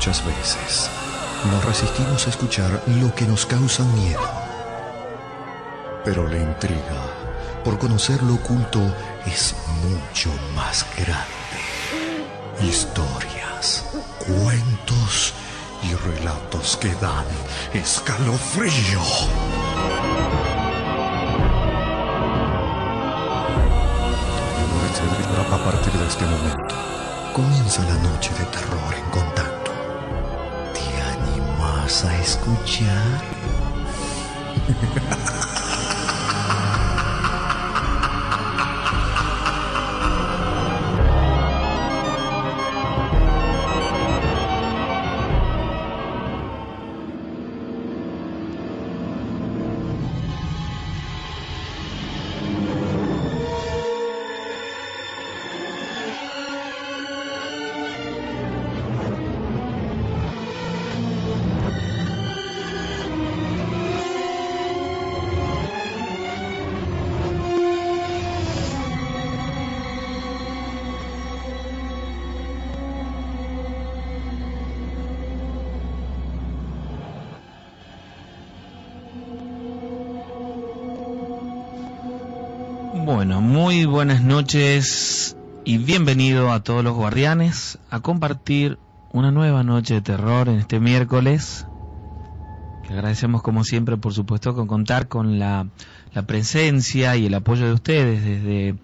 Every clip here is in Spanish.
Muchas veces nos resistimos a escuchar lo que nos causa miedo. Pero la intriga por conocer lo oculto es mucho más grande. Historias, cuentos y relatos que dan escalofrío. A partir de este momento comienza la noche de terror en Contacto. ¿Te animas a escuchar? Bueno, muy buenas noches y bienvenido a todos los guardianes a compartir una nueva noche de terror en este miércoles, que agradecemos como siempre, por supuesto, con contar con la presencia y el apoyo de ustedes desde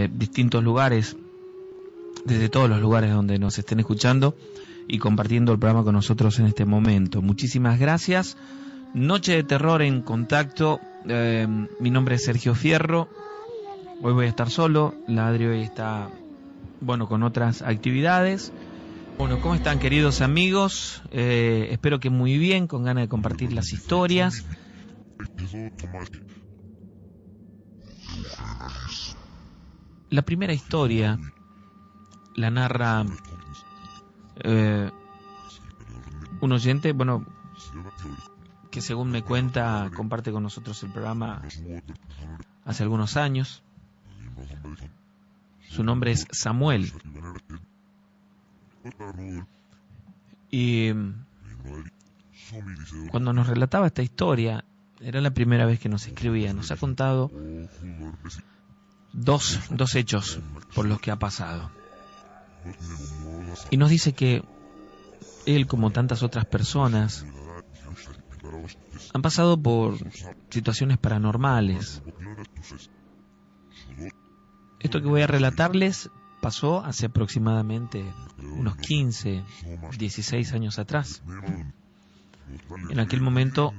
distintos lugares, desde todos los lugares donde nos estén escuchando y compartiendo el programa con nosotros en este momento. Muchísimas gracias. Noche de terror en Contacto. Mi nombre es Sergio Fierro. Hoy voy a estar solo, la Adri hoy está, con otras actividades. Bueno, ¿cómo están, queridos amigos? Espero que muy bien, con ganas de compartir las historias. La primera historia la narra un oyente, que según me cuenta, comparte con nosotros el programa hace algunos años. Su nombre es Samuel. Y cuando nos relataba esta historia, era la primera vez que nos escribía. Nos ha contado dos hechos por los que ha pasado. Y nos dice que él, como tantas otras personas, han pasado por situaciones paranormales. Esto que voy a relatarles pasó hace aproximadamente unos 15, 16 años atrás. En aquel momento,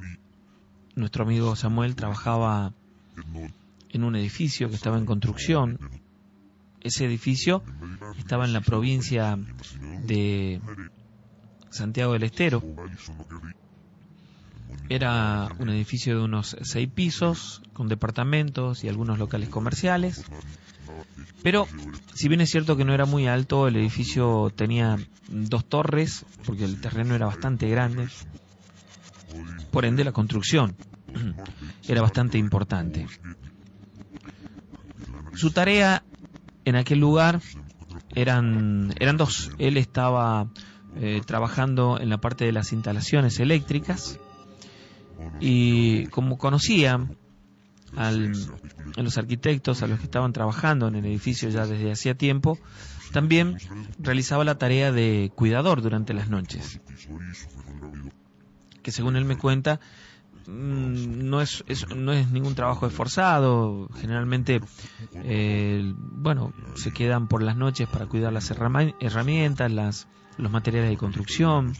nuestro amigo Samuel trabajaba en un edificio que estaba en construcción. Ese edificio estaba en la provincia de Santiago del Estero. Era un edificio de unos 6 pisos, con departamentos y algunos locales comerciales. Pero, si bien es cierto que no era muy alto, el edificio tenía 2 torres, porque el terreno era bastante grande. Por ende, la construcción era bastante importante. Su tarea en aquel lugar eran 2. Él estaba trabajando en la parte de las instalaciones eléctricas, y como conocía a los arquitectos, a los que estaban trabajando en el edificio ya desde hacía tiempo, también realizaba la tarea de cuidador durante las noches, que según él me cuenta no es ningún trabajo esforzado. Generalmente se quedan por las noches para cuidar las herramientas, los materiales de construcción,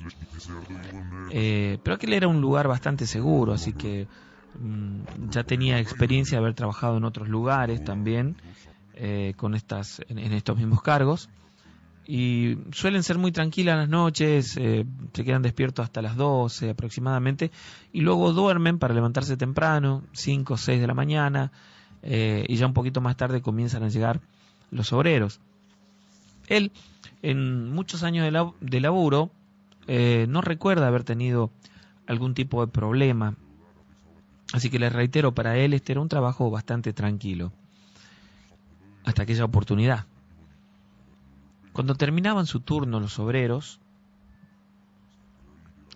pero aquel era un lugar bastante seguro, así que ya tenía experiencia de haber trabajado en otros lugares también en estos mismos cargos, y suelen ser muy tranquilas las noches. Se quedan despiertos hasta las 12 aproximadamente, y luego duermen para levantarse temprano, 5 o 6 de la mañana, y ya un poquito más tarde comienzan a llegar los obreros. Él, en muchos años de laburo, no recuerda haber tenido algún tipo de problema. Así que les reitero, para él este era un trabajo bastante tranquilo, hasta aquella oportunidad. Cuando terminaban su turno los obreros,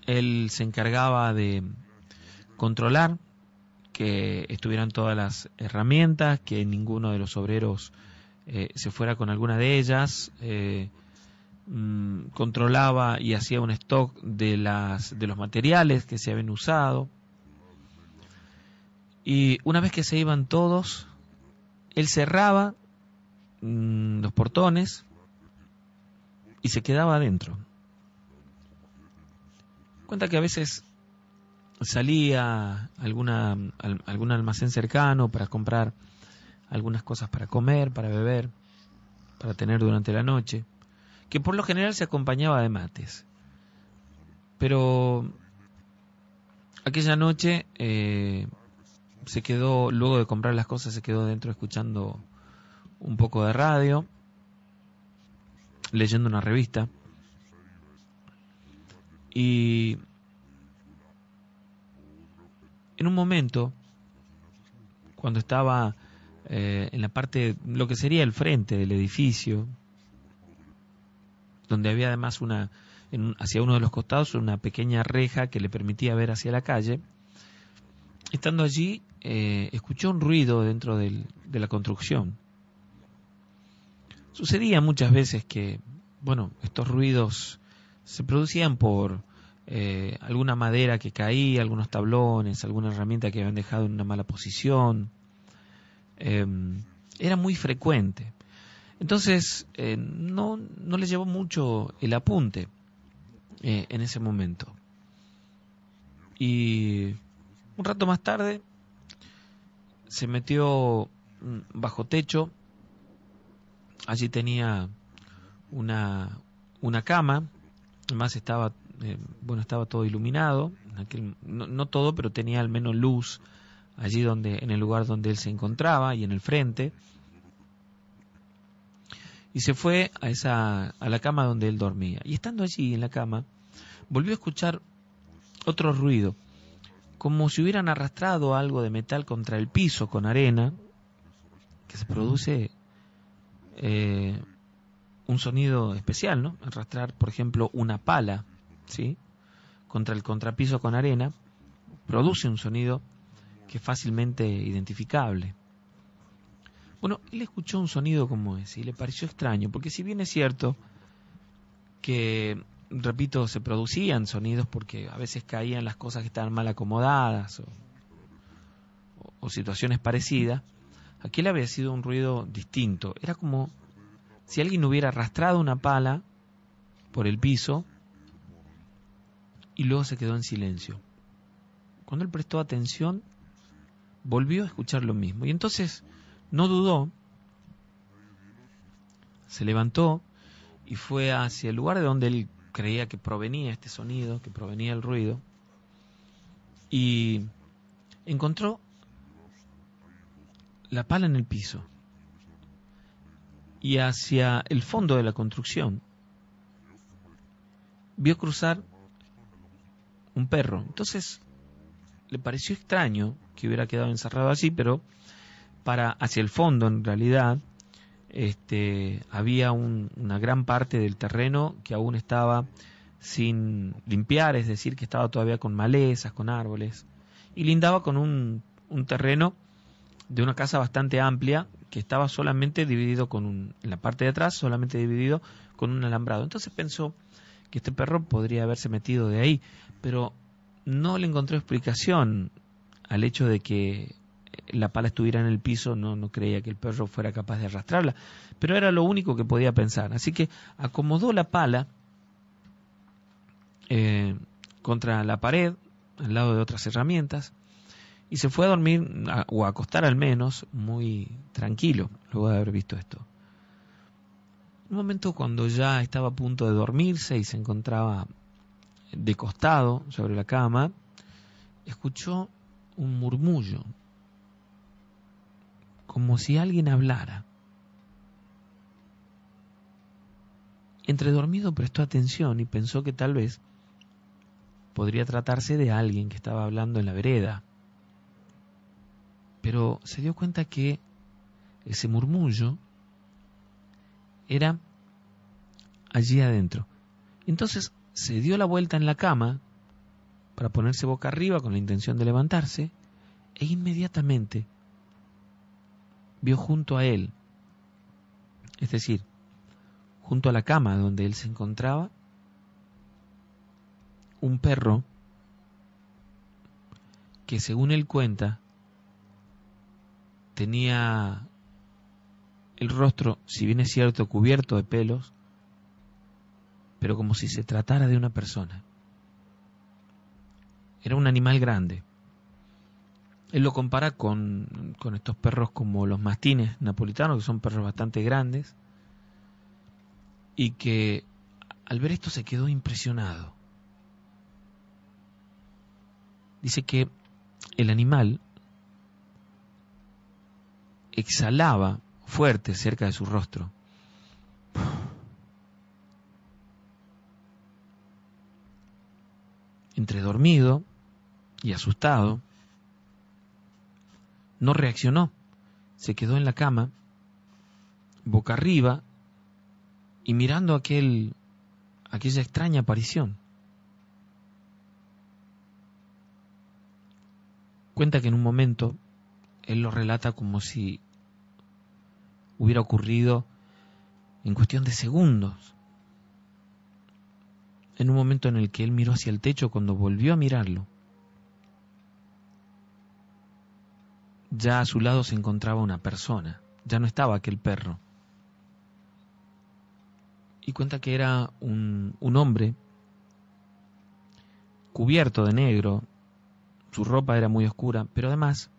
Él se encargaba de controlar que estuvieran todas las herramientas, que ninguno de los obreros se fuera con alguna de ellas, controlaba y hacía un stock de los materiales que se habían usado. Y una vez que se iban todos, él cerraba los portones y se quedaba adentro. Cuenta que a veces salía a algún almacén cercano para comprar algunas cosas para comer, para beber, para tener durante la noche, que por lo general se acompañaba de mates. Pero aquella noche se quedó, luego de comprar las cosas, se quedó dentro escuchando un poco de radio, leyendo una revista, y en un momento, cuando estaba en la parte, lo que sería el frente del edificio, donde había además hacia uno de los costados una pequeña reja que le permitía ver hacia la calle, estando allí escuchó un ruido dentro de la construcción. Sucedía muchas veces que, estos ruidos se producían por alguna madera que caía, algunos tablones, alguna herramienta que habían dejado en una mala posición. Era muy frecuente. Entonces no le llevó mucho el apunte en ese momento. Y un rato más tarde se metió bajo techo. Allí tenía una cama. Además estaba todo iluminado. No todo, pero tenía al menos luz allí en el lugar donde él se encontraba y en el frente. Y se fue a la cama donde él dormía. Y estando allí en la cama, volvió a escuchar otro ruido, como si hubieran arrastrado algo de metal contra el piso con arena, que se produce un sonido especial, ¿no? Arrastrar, por ejemplo, una pala, ¿sí?, contra el contrapiso con arena, produce un sonido que es fácilmente identificable. Él escuchó un sonido como ese y le pareció extraño, porque si bien es cierto que, repito, se producían sonidos porque a veces caían las cosas que estaban mal acomodadas o situaciones parecidas, aquel había sido un ruido distinto. Era como si alguien hubiera arrastrado una pala por el piso y luego se quedó en silencio. Cuando él prestó atención, volvió a escuchar lo mismo. Y entonces no dudó, se levantó y fue hacia el lugar de donde él creía que provenía este sonido, que provenía el ruido, y encontró la pala en el piso. Y hacia el fondo de la construcción vio cruzar un perro. Entonces le pareció extraño que hubiera quedado encerrado allí, pero hacia el fondo, en realidad, había una gran parte del terreno que aún estaba sin limpiar, es decir, que estaba todavía con malezas, con árboles, y lindaba con un terreno de una casa bastante amplia que estaba solamente dividido en la parte de atrás, solamente dividido con un alambrado. Entonces pensó que este perro podría haberse metido de ahí, pero no le encontró explicación al hecho de que la pala estuviera en el piso. No creía que el perro fuera capaz de arrastrarla, pero era lo único que podía pensar. Así que acomodó la pala contra la pared, al lado de otras herramientas, y se fue a dormir, o a acostar al menos, muy tranquilo, luego de haber visto esto. Un momento, cuando ya estaba a punto de dormirse y se encontraba de costado sobre la cama, escuchó un murmullo, como si alguien hablara. Entre dormido prestó atención y pensó que tal vez podría tratarse de alguien que estaba hablando en la vereda. Pero se dio cuenta que ese murmullo era allí adentro. Entonces se dio la vuelta en la cama para ponerse boca arriba con la intención de levantarse, e inmediatamente vio junto a él, es decir, junto a la cama donde él se encontraba, un perro que, según él cuenta, tenía el rostro, si bien es cierto, cubierto de pelos, pero como si se tratara de una persona. Era un animal grande. Él lo compara con estos perros como los mastines napolitanos, que son perros bastante grandes, y que al ver esto se quedó impresionado. Dice que el animal exhalaba fuerte cerca de su rostro. Entre dormido y asustado, no reaccionó. Se quedó en la cama, boca arriba, y mirando aquella extraña aparición. Cuenta que en un momento, él lo relata como si hubiera ocurrido en cuestión de segundos. En un momento en el que él miró hacia el techo, cuando volvió a mirarlo, ya a su lado se encontraba una persona, ya no estaba aquel perro. Y cuenta que era un hombre cubierto de negro, su ropa era muy oscura, pero además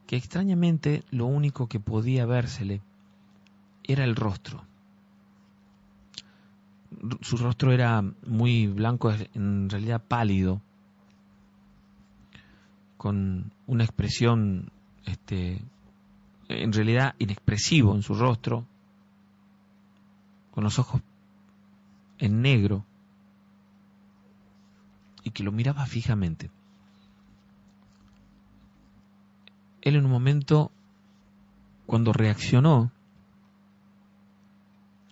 que extrañamente lo único que podía vérsele era el rostro. Su rostro era muy blanco, en realidad pálido, con una expresión en realidad inexpresivo en su rostro, con los ojos en negro, y que lo miraba fijamente. Él en un momento, cuando reaccionó,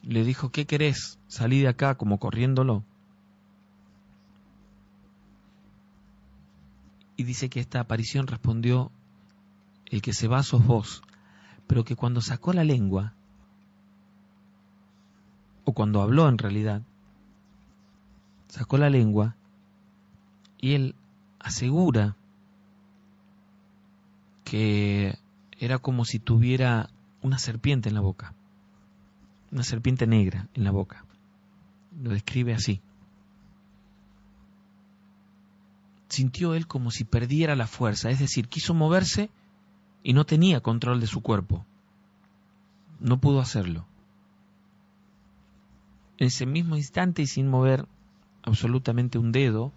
le dijo: ¿qué querés? Salí de acá, como corriéndolo. Y dice que esta aparición respondió: el que se va sos vos. Pero que cuando sacó la lengua, o cuando habló en realidad, sacó la lengua y él asegura que era como si tuviera una serpiente en la boca, una serpiente negra en la boca. Lo describe así. Sintió él como si perdiera la fuerza, es decir, quiso moverse y no tenía control de su cuerpo. No pudo hacerlo. En ese mismo instante, y sin mover absolutamente un dedo,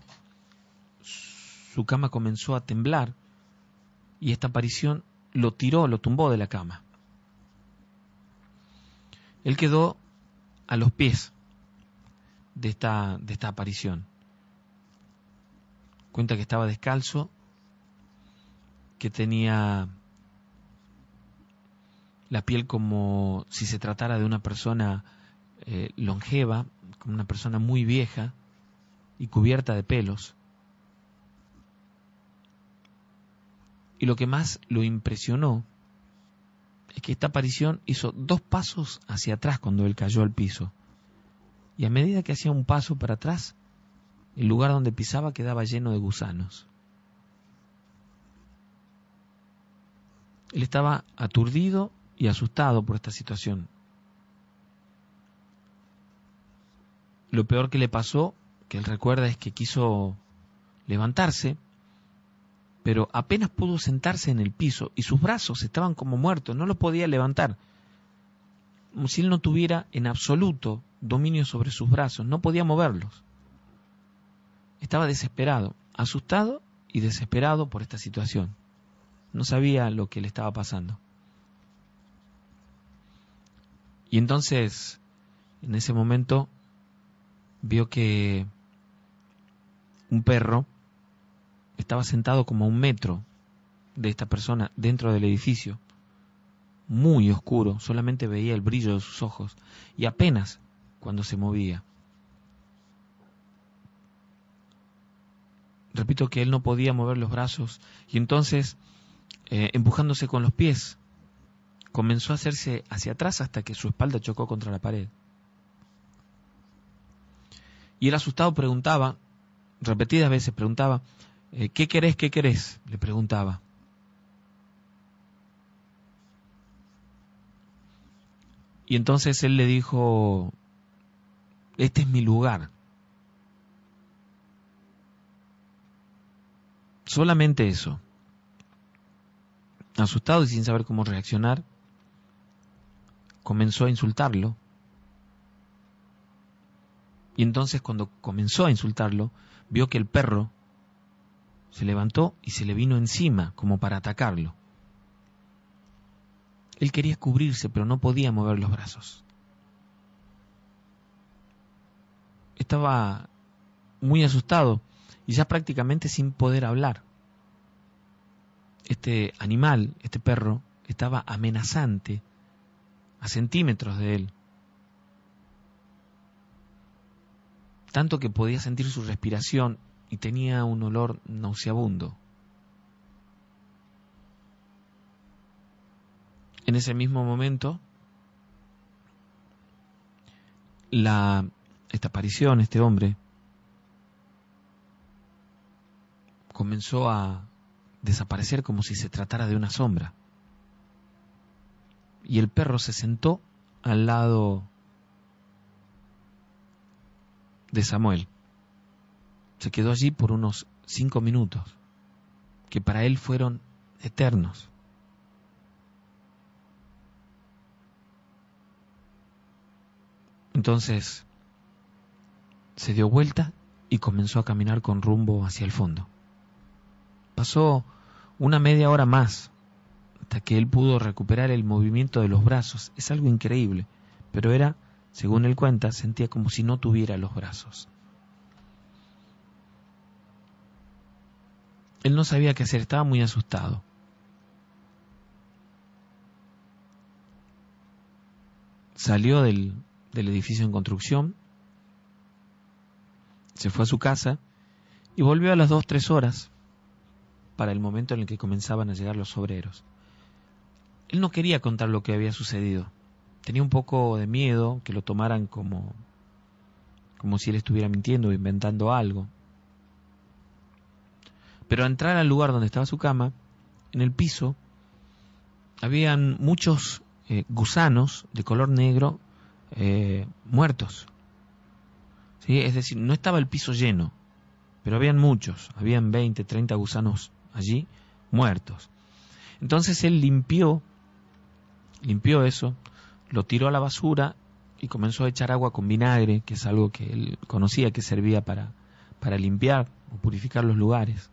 su cama comenzó a temblar y esta aparición lo tiró, lo tumbó de la cama. Él quedó a los pies de esta aparición. Cuenta que estaba descalzo, que tenía la piel como si se tratara de una persona longeva, como una persona muy vieja y cubierta de pelos. Y lo que más lo impresionó es que esta aparición hizo 2 pasos hacia atrás cuando él cayó al piso. Y a medida que hacía un paso para atrás, el lugar donde pisaba quedaba lleno de gusanos. Él estaba aturdido y asustado por esta situación. Lo peor que le pasó, que él recuerda, es que quiso levantarse, pero apenas pudo sentarse en el piso y sus brazos estaban como muertos, no lo podía levantar. Como si él no tuviera en absoluto dominio sobre sus brazos, no podía moverlos. Estaba desesperado, asustado y desesperado por esta situación. No sabía lo que le estaba pasando. Y entonces, en ese momento, vio que un perro estaba sentado como a 1 metro de esta persona dentro del edificio, muy oscuro, solamente veía el brillo de sus ojos y apenas cuando se movía. repito que él no podía mover los brazos, y entonces, empujándose con los pies, comenzó a hacerse hacia atrás hasta que su espalda chocó contra la pared. Y él asustado preguntaba, repetidas veces preguntaba, ¿qué querés, qué querés?, le preguntaba. Y entonces él le dijo, este es mi lugar. Solamente eso. Asustado y sin saber cómo reaccionar, comenzó a insultarlo. Y entonces cuando comenzó a insultarlo, vio que el perro se levantó y se le vino encima como para atacarlo. Él quería cubrirse, pero no podía mover los brazos. Estaba muy asustado y ya prácticamente sin poder hablar. Este animal, este perro, estaba amenazante a centímetros de él. Tanto que podía sentir su respiración y tenía un olor nauseabundo. En ese mismo momento, esta aparición, este hombre, comenzó a desaparecer como si se tratara de una sombra. Y el perro se sentó al lado de Samuel. Se quedó allí por unos 5 minutos, que para él fueron eternos. Entonces se dio vuelta y comenzó a caminar con rumbo hacia el fondo. Pasó una media hora más hasta que él pudo recuperar el movimiento de los brazos. Es algo increíble, pero era, según él cuenta, sentía como si no tuviera los brazos. Él no sabía qué hacer, estaba muy asustado. Salió del edificio en construcción, se fue a su casa y volvió a las 2-3 horas para el momento en el que comenzaban a llegar los obreros. Él no quería contar lo que había sucedido. Tenía un poco de miedo que lo tomaran como si él estuviera mintiendo o inventando algo. Pero al entrar al lugar donde estaba su cama, en el piso, habían muchos gusanos de color negro muertos. ¿Sí? Es decir, no estaba el piso lleno, pero habían muchos, habían 20, 30 gusanos allí muertos. Entonces él limpió eso, lo tiró a la basura y comenzó a echar agua con vinagre, que es algo que él conocía que servía para limpiar o purificar los lugares.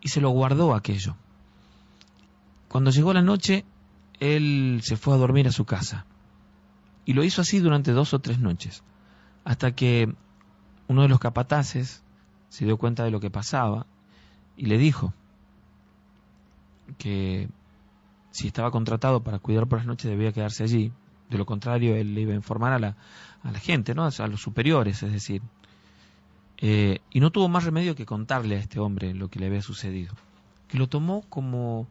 Y se lo guardó aquello. Cuando llegó la noche, él se fue a dormir a su casa. Y lo hizo así durante 2 o 3 noches, hasta que uno de los capataces se dio cuenta de lo que pasaba y le dijo que si estaba contratado para cuidar por las noches debía quedarse allí. De lo contrario, él le iba a informar a la gente, ¿no? A los superiores, es decir. Y no tuvo más remedio que contarle a este hombre lo que le había sucedido, que lo tomó como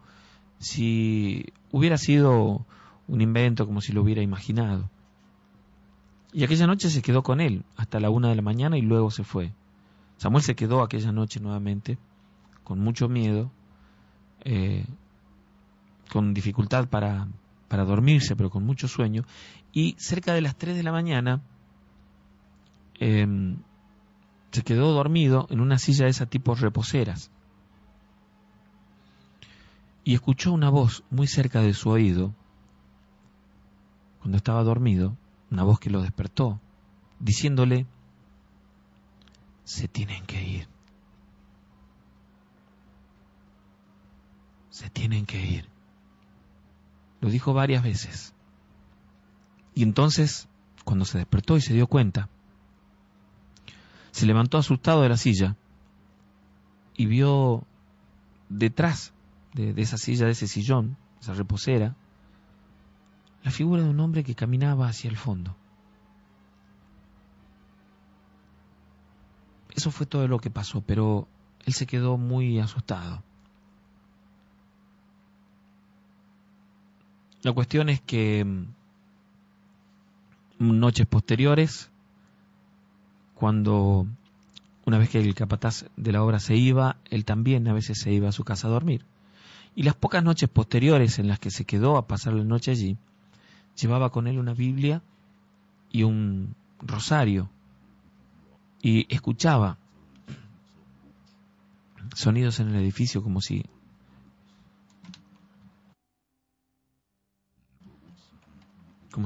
si hubiera sido un invento, como si lo hubiera imaginado. Y aquella noche se quedó con él hasta la 1 de la mañana y luego se fue. Samuel se quedó aquella noche nuevamente con mucho miedo, con dificultad para dormirse, pero con mucho sueño, y cerca de las 3 de la mañana se quedó dormido en una silla de ese tipo reposeras y escuchó una voz muy cerca de su oído cuando estaba dormido, una voz que lo despertó, diciéndole: se tienen que ir. Se tienen que ir. Lo dijo varias veces. Y entonces, cuando se despertó y se dio cuenta, se levantó asustado de la silla y vio detrás de esa silla, de ese sillón, esa reposera, la figura de un hombre que caminaba hacia el fondo. Eso fue todo lo que pasó, pero él se quedó muy asustado. La cuestión es que noches posteriores, cuando una vez que el capataz de la obra se iba, él también a veces se iba a su casa a dormir. Y las pocas noches posteriores en las que se quedó a pasar la noche allí, llevaba con él una Biblia y un rosario, y escuchaba sonidos en el edificio como si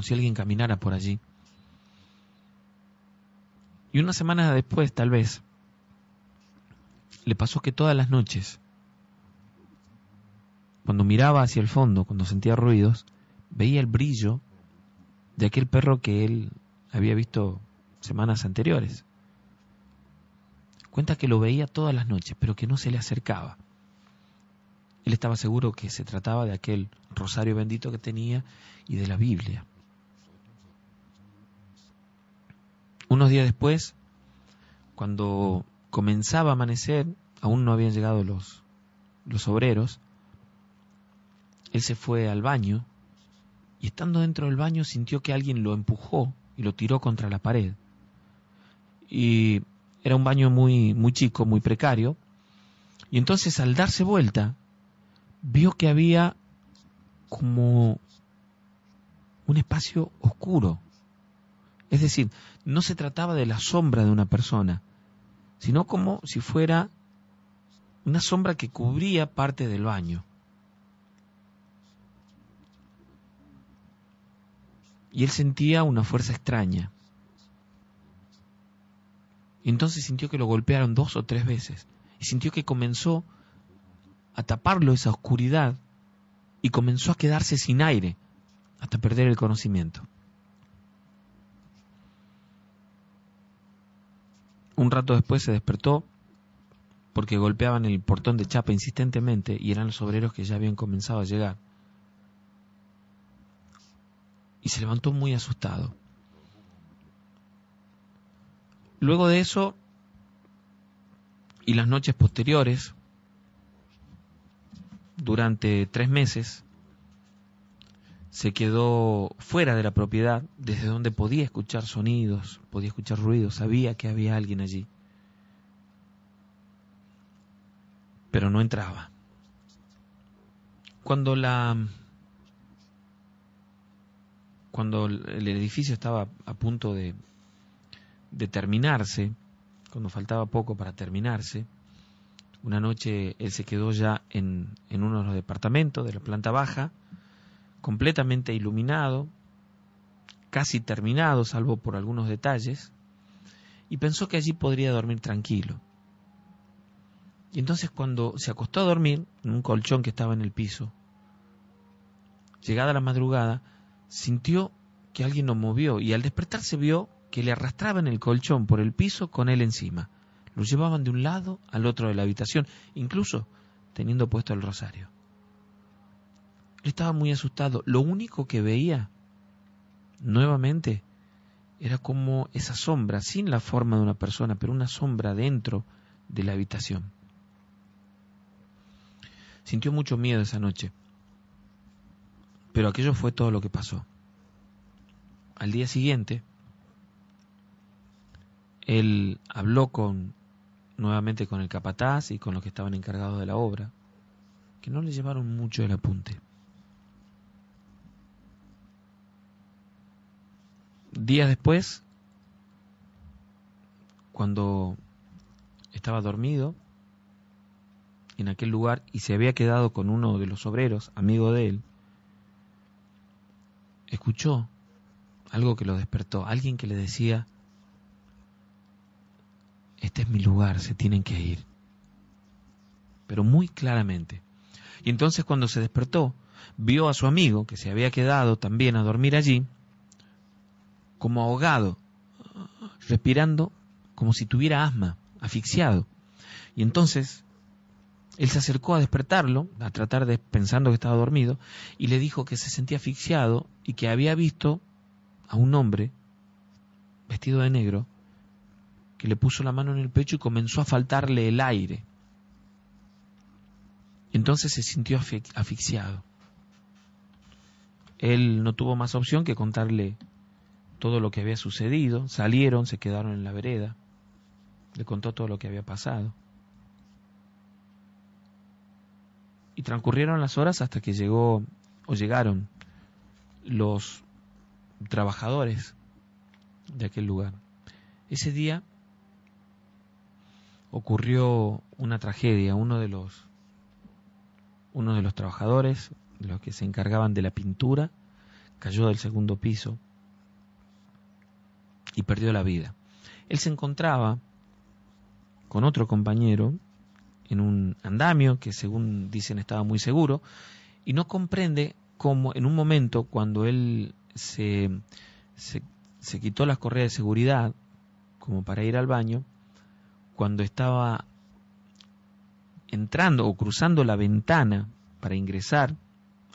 alguien caminara por allí. Y una semana después, tal vez, le pasó que todas las noches, cuando miraba hacia el fondo, cuando sentía ruidos, veía el brillo de aquel perro que él había visto semanas anteriores. Cuenta que lo veía todas las noches, pero que no se le acercaba. Él estaba seguro que se trataba de aquel rosario bendito que tenía y de la Biblia. Unos días después, cuando comenzaba a amanecer, aún no habían llegado los obreros, él se fue al baño y estando dentro del baño sintió que alguien lo empujó y lo tiró contra la pared. Y era un baño muy, muy chico, muy precario, y entonces al darse vuelta vio que había como un espacio oscuro. Es decir, no se trataba de la sombra de una persona, sino como si fuera una sombra que cubría parte del baño. Y él sentía una fuerza extraña. Y entonces sintió que lo golpearon 2 o 3 veces. Y sintió que comenzó a taparlo esa oscuridad y comenzó a quedarse sin aire hasta perder el conocimiento. Un rato después se despertó porque golpeaban el portón de chapa insistentemente y eran los obreros que ya habían comenzado a llegar. Y se levantó muy asustado. Luego de eso, y las noches posteriores, durante 3 meses, se quedó fuera de la propiedad, desde donde podía escuchar sonidos, podía escuchar ruidos, sabía que había alguien allí, pero no entraba. Cuando el edificio estaba a punto de terminarse, cuando faltaba poco para terminarse, una noche él se quedó ya en uno de los departamentos de la planta baja, completamente iluminado, casi terminado, salvo por algunos detalles, y pensó que allí podría dormir tranquilo. Y entonces cuando se acostó a dormir, en un colchón que estaba en el piso, llegada la madrugada, sintió que alguien lo movió, y al despertarse vio que le arrastraban el colchón por el piso con él encima. Lo llevaban de un lado al otro de la habitación, incluso teniendo puesto el rosario. Él estaba muy asustado. Lo único que veía, nuevamente, era como esa sombra, sin la forma de una persona, pero una sombra dentro de la habitación. Sintió mucho miedo esa noche, pero aquello fue todo lo que pasó. Al día siguiente, él habló nuevamente con el capataz y con los que estaban encargados de la obra, que no le llevaron mucho el apunte. Días después, cuando estaba dormido en aquel lugar y se había quedado con uno de los obreros, amigo de él, escuchó algo que lo despertó, alguien que le decía: este es mi lugar, se tienen que ir. Pero muy claramente. Y entonces cuando se despertó, vio a su amigo, que se había quedado también a dormir allí, como ahogado, respirando como si tuviera asma, asfixiado. Y entonces él se acercó a despertarlo, pensando que estaba dormido, y le dijo que se sentía asfixiado y que había visto a un hombre vestido de negro que le puso la mano en el pecho y comenzó a faltarle el aire. Entonces se sintió asfixiado. Él no tuvo más opción que contarle todo lo que había sucedido. Salieron, se quedaron en la vereda. Le contó todo lo que había pasado. Y transcurrieron las horas hasta que llegaron los trabajadores de aquel lugar. Ese día ocurrió una tragedia. Uno de los trabajadores, los que se encargaban de la pintura, cayó del segundo piso y perdió la vida. Él se encontraba con otro compañero en un andamio que, según dicen, estaba muy seguro, y no comprende cómo en un momento, cuando él se quitó las correas de seguridad como para ir al baño, cuando estaba entrando o cruzando la ventana para ingresar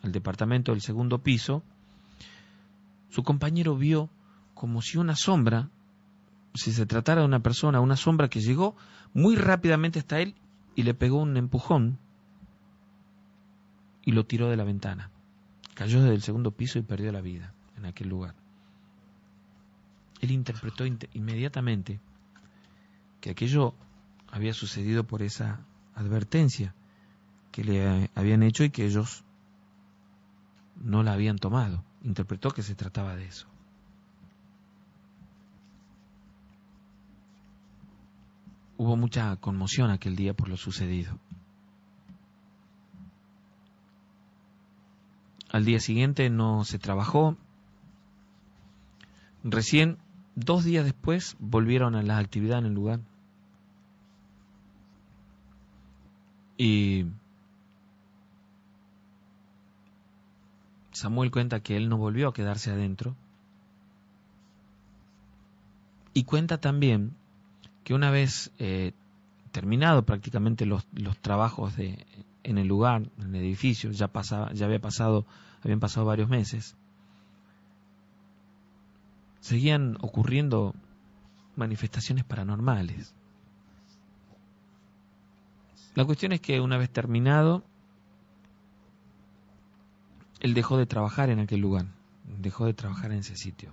al departamento del segundo piso, su compañero vio como si una sombra, si se tratara de una persona, una sombra que llegó muy rápidamente hasta él y le pegó un empujón y lo tiró de la ventana. Cayó desde el segundo piso y perdió la vida en aquel lugar. Él interpretó inmediatamente que aquello había sucedido por esa advertencia que le habían hecho y que ellos no la habían tomado. Interpretó que se trataba de eso. Hubo mucha conmoción aquel día por lo sucedido. Al día siguiente no se trabajó. Recién 2 días después volvieron a la actividad en el lugar. Y Samuel cuenta que él no volvió a quedarse adentro. Y cuenta también que una vez terminado prácticamente los trabajos en el lugar, en el edificio, habían pasado varios meses, seguían ocurriendo manifestaciones paranormales. La cuestión es que una vez terminado, él dejó de trabajar en aquel lugar, dejó de trabajar en ese sitio.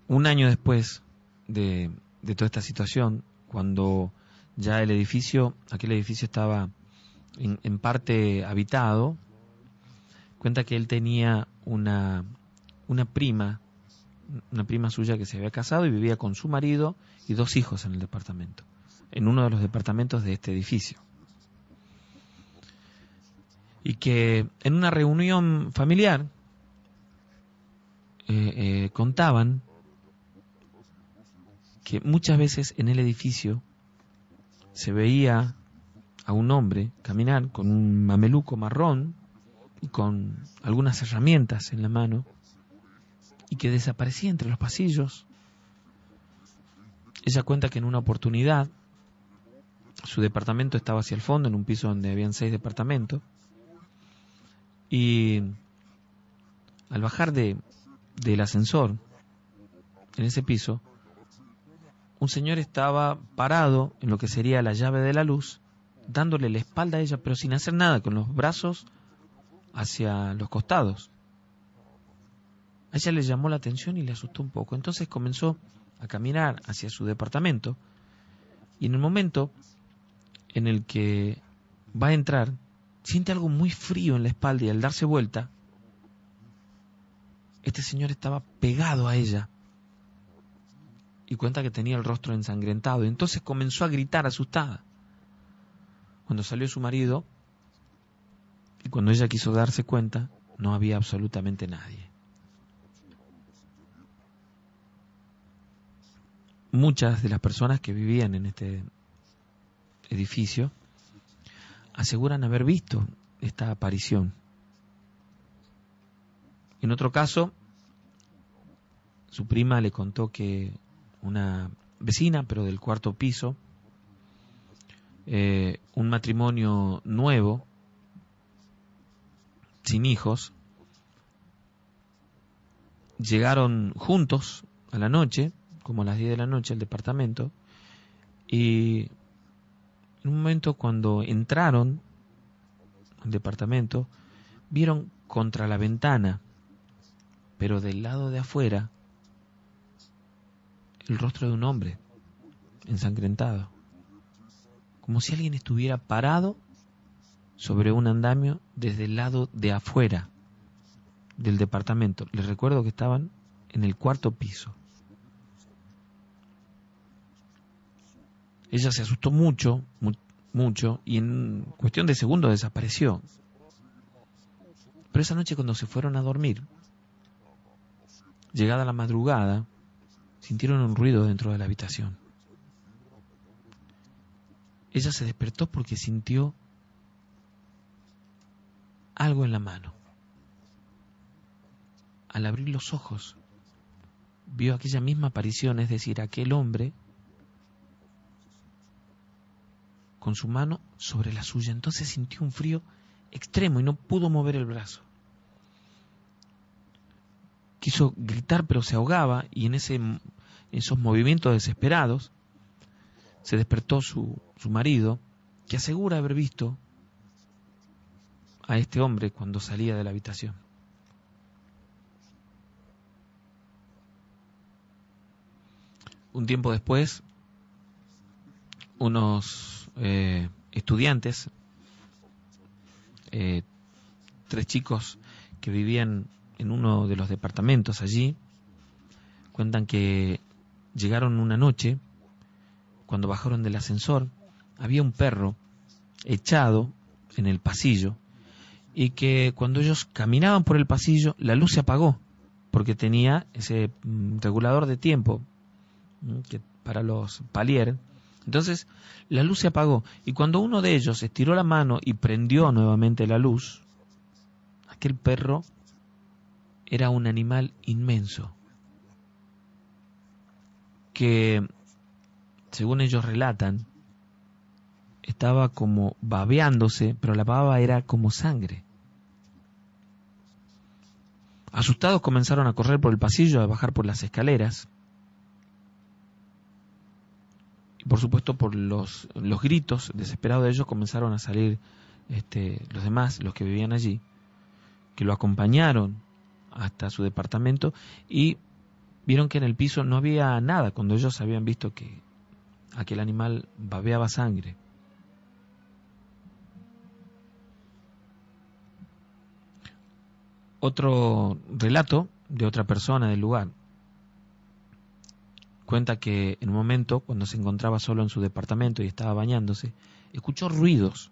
Un año después de toda esta situación, cuando ya aquel edificio estaba en parte habitado, cuenta que él tenía una prima suya que se había casado y vivía con su marido y 2 hijos en el departamento, en uno de los departamentos de este edificio. Y que en una reunión familiar contaban que muchas veces en el edificio se veía a un hombre caminar con un mameluco marrón y con algunas herramientas en la mano, y que desaparecía entre los pasillos. Ella cuenta que en una oportunidad su departamento estaba hacia el fondo, en un piso donde habían 6 departamentos, y al bajar del ascensor en ese piso, un señor estaba parado en lo que sería la llave de la luz, dándole la espalda a ella, pero sin hacer nada, con los brazos hacia los costados. A ella le llamó la atención y le asustó un poco. Entonces comenzó a caminar hacia su departamento, y en el momento en el que va a entrar, siente algo muy frío en la espalda, y al darse vuelta, este señor estaba pegado a ella, y cuenta que tenía el rostro ensangrentado. Y entonces comenzó a gritar asustada. Cuando salió su marido, y cuando ella quiso darse cuenta, no había absolutamente nadie. Muchas de las personas que vivían en este edificio aseguran haber visto esta aparición. En otro caso, su prima le contó que una vecina, pero del 4º piso, un matrimonio nuevo, sin hijos, llegaron juntos a la noche, como a las 10 de la noche, al departamento, y en un momento cuando entraron al departamento, vieron contra la ventana, pero del lado de afuera, el rostro de un hombre ensangrentado, como si alguien estuviera parado sobre un andamio desde el lado de afuera del departamento. Les recuerdo que estaban en el 4º piso. Ella se asustó mucho, y en cuestión de segundos desapareció. Pero esa noche, cuando se fueron a dormir, llegada la madrugada, sintieron un ruido dentro de la habitación. Ella se despertó porque sintió algo en la mano. Al abrir los ojos, vio aquella misma aparición, es decir, aquel hombre con su mano sobre la suya. Entonces sintió un frío extremo y no pudo mover el brazo. Quiso gritar, pero se ahogaba, y en esos movimientos desesperados se despertó su marido, que asegura haber visto a este hombre cuando salía de la habitación. Un tiempo después, unos estudiantes, 3 chicos que vivían en uno de los departamentos allí, cuentan que llegaron una noche, cuando bajaron del ascensor, había un perro echado en el pasillo, y que cuando ellos caminaban por el pasillo, la luz se apagó, porque tenía ese regulador de tiempo que para los palier. Entonces la luz se apagó, y cuando uno de ellos estiró la mano y prendió nuevamente la luz, aquel perro era un animal inmenso que, según ellos relatan, estaba como babeándose, pero la baba era como sangre. Asustados comenzaron a correr por el pasillo, a bajar por las escaleras, y por supuesto por los gritos desesperados de ellos comenzaron a salir los demás, los que vivían allí, que lo acompañaron hasta su departamento y vieron que en el piso no había nada, cuando ellos habían visto que aquel animal babeaba sangre. Otro relato de otra persona del lugar cuenta que en un momento, cuando se encontraba solo en su departamento y estaba bañándose, escuchó ruidos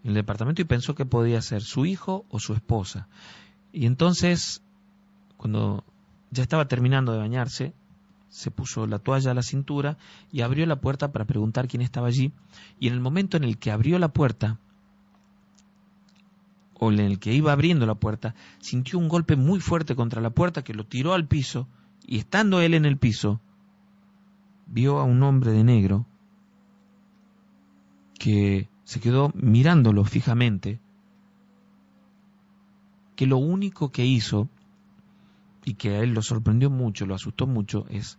en el departamento y pensó que podía ser su hijo o su esposa. Y entonces, cuando ya estaba terminando de bañarse, se puso la toalla a la cintura y abrió la puerta para preguntar quién estaba allí. Y en el momento en el que abrió la puerta, o en el que iba abriendo la puerta, sintió un golpe muy fuerte contra la puerta que lo tiró al piso, y estando él en el piso, vio a un hombre de negro que se quedó mirándolo fijamente, que lo único que hizo, y que a él lo sorprendió mucho, lo asustó mucho, es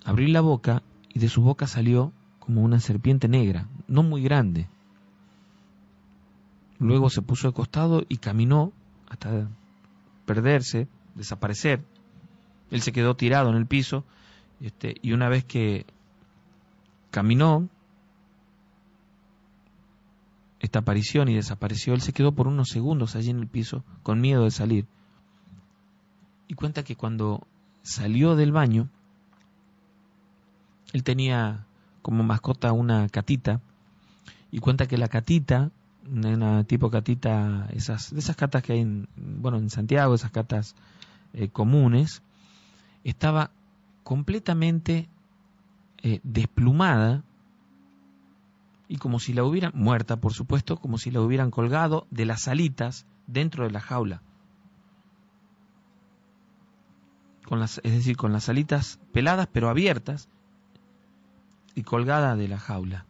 abrir la boca, y de su boca salió como una serpiente negra, no muy grande. Luego se puso de costado y caminó hasta perderse, desaparecer. Él se quedó tirado en el piso, y una vez que caminó esta aparición y desapareció, él se quedó por unos segundos allí en el piso con miedo de salir. Y cuenta que cuando salió del baño, él tenía como mascota una catita, y cuenta que la catita, una tipo catita, de esas catas que hay en Santiago, esas catas comunes, estaba completamente desplumada, y como si la hubieran, muerta por supuesto, como si la hubieran colgado de las alitas dentro de la jaula. Es decir, con las alitas peladas pero abiertas y colgada de la jaula.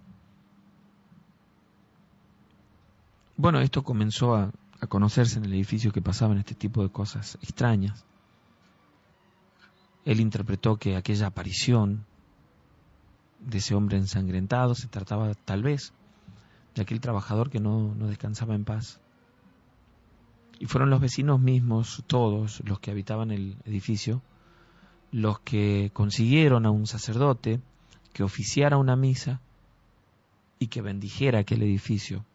Bueno, esto comenzó a conocerse en el edificio, que pasaban este tipo de cosas extrañas. Él interpretó que aquella aparición de ese hombre ensangrentado se trataba tal vez de aquel trabajador que no descansaba en paz. Y fueron los vecinos mismos, todos los que habitaban el edificio, los que consiguieron a un sacerdote que oficiara una misa y que bendijera aquel edificio.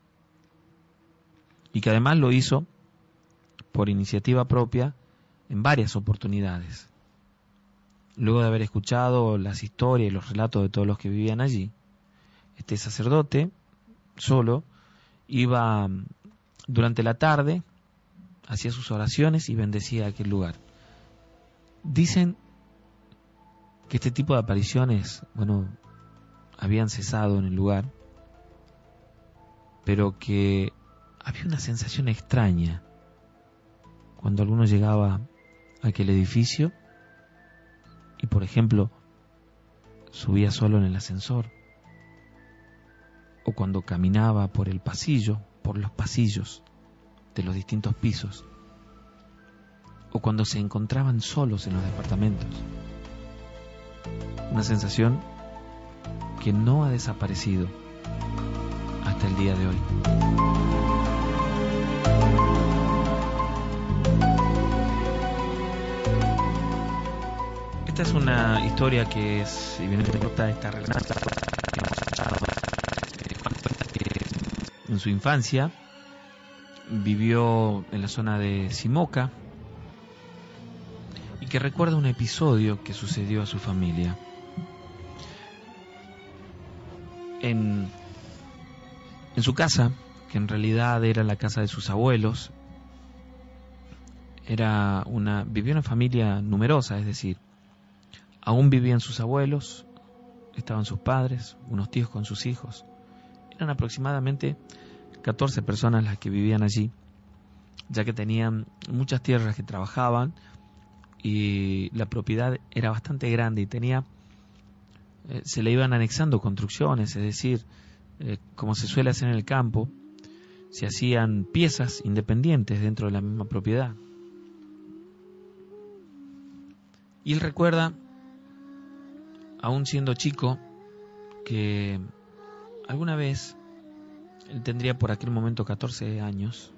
Y que además lo hizo por iniciativa propia en varias oportunidades. Luego de haber escuchado las historias y los relatos de todos los que vivían allí, este sacerdote solo iba durante la tarde, hacía sus oraciones y bendecía aquel lugar. Dicen que este tipo de apariciones, habían cesado en el lugar, pero que había una sensación extraña cuando alguno llegaba a aquel edificio y, por ejemplo, subía solo en el ascensor, o cuando caminaba por el pasillo, por los pasillos de los distintos pisos, o cuando se encontraban solos en los departamentos. Una sensación que no ha desaparecido hasta el día de hoy. Esta es una historia que es, evidentemente, está relacionada que hemos escuchado. Juan cuenta que en su infancia vivió en la zona de Simoca y que recuerda un episodio que sucedió a su familia. En su casa, que en realidad era la casa de sus abuelos, vivía una familia numerosa, es decir, aún vivían sus abuelos, estaban sus padres, unos tíos con sus hijos. Eran aproximadamente 14 personas las que vivían allí, ya que tenían muchas tierras que trabajaban y la propiedad era bastante grande y se le iban anexando construcciones, es decir, como se suele hacer en el campo, se hacían piezas independientes dentro de la misma propiedad. Y él recuerda, aún siendo chico, que alguna vez, él tendría por aquel momento 14 años,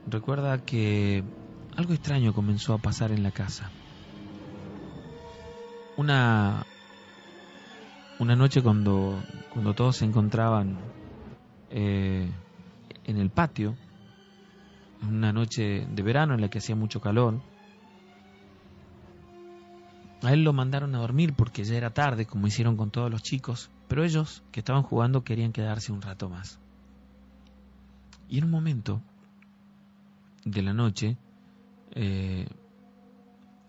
recuerda que algo extraño comenzó a pasar en la casa. Una noche cuando todos se encontraban en el patio, una noche de verano en la que hacía mucho calor, a él lo mandaron a dormir porque ya era tarde, como hicieron con todos los chicos, pero ellos que estaban jugando querían quedarse un rato más. Y en un momento de la noche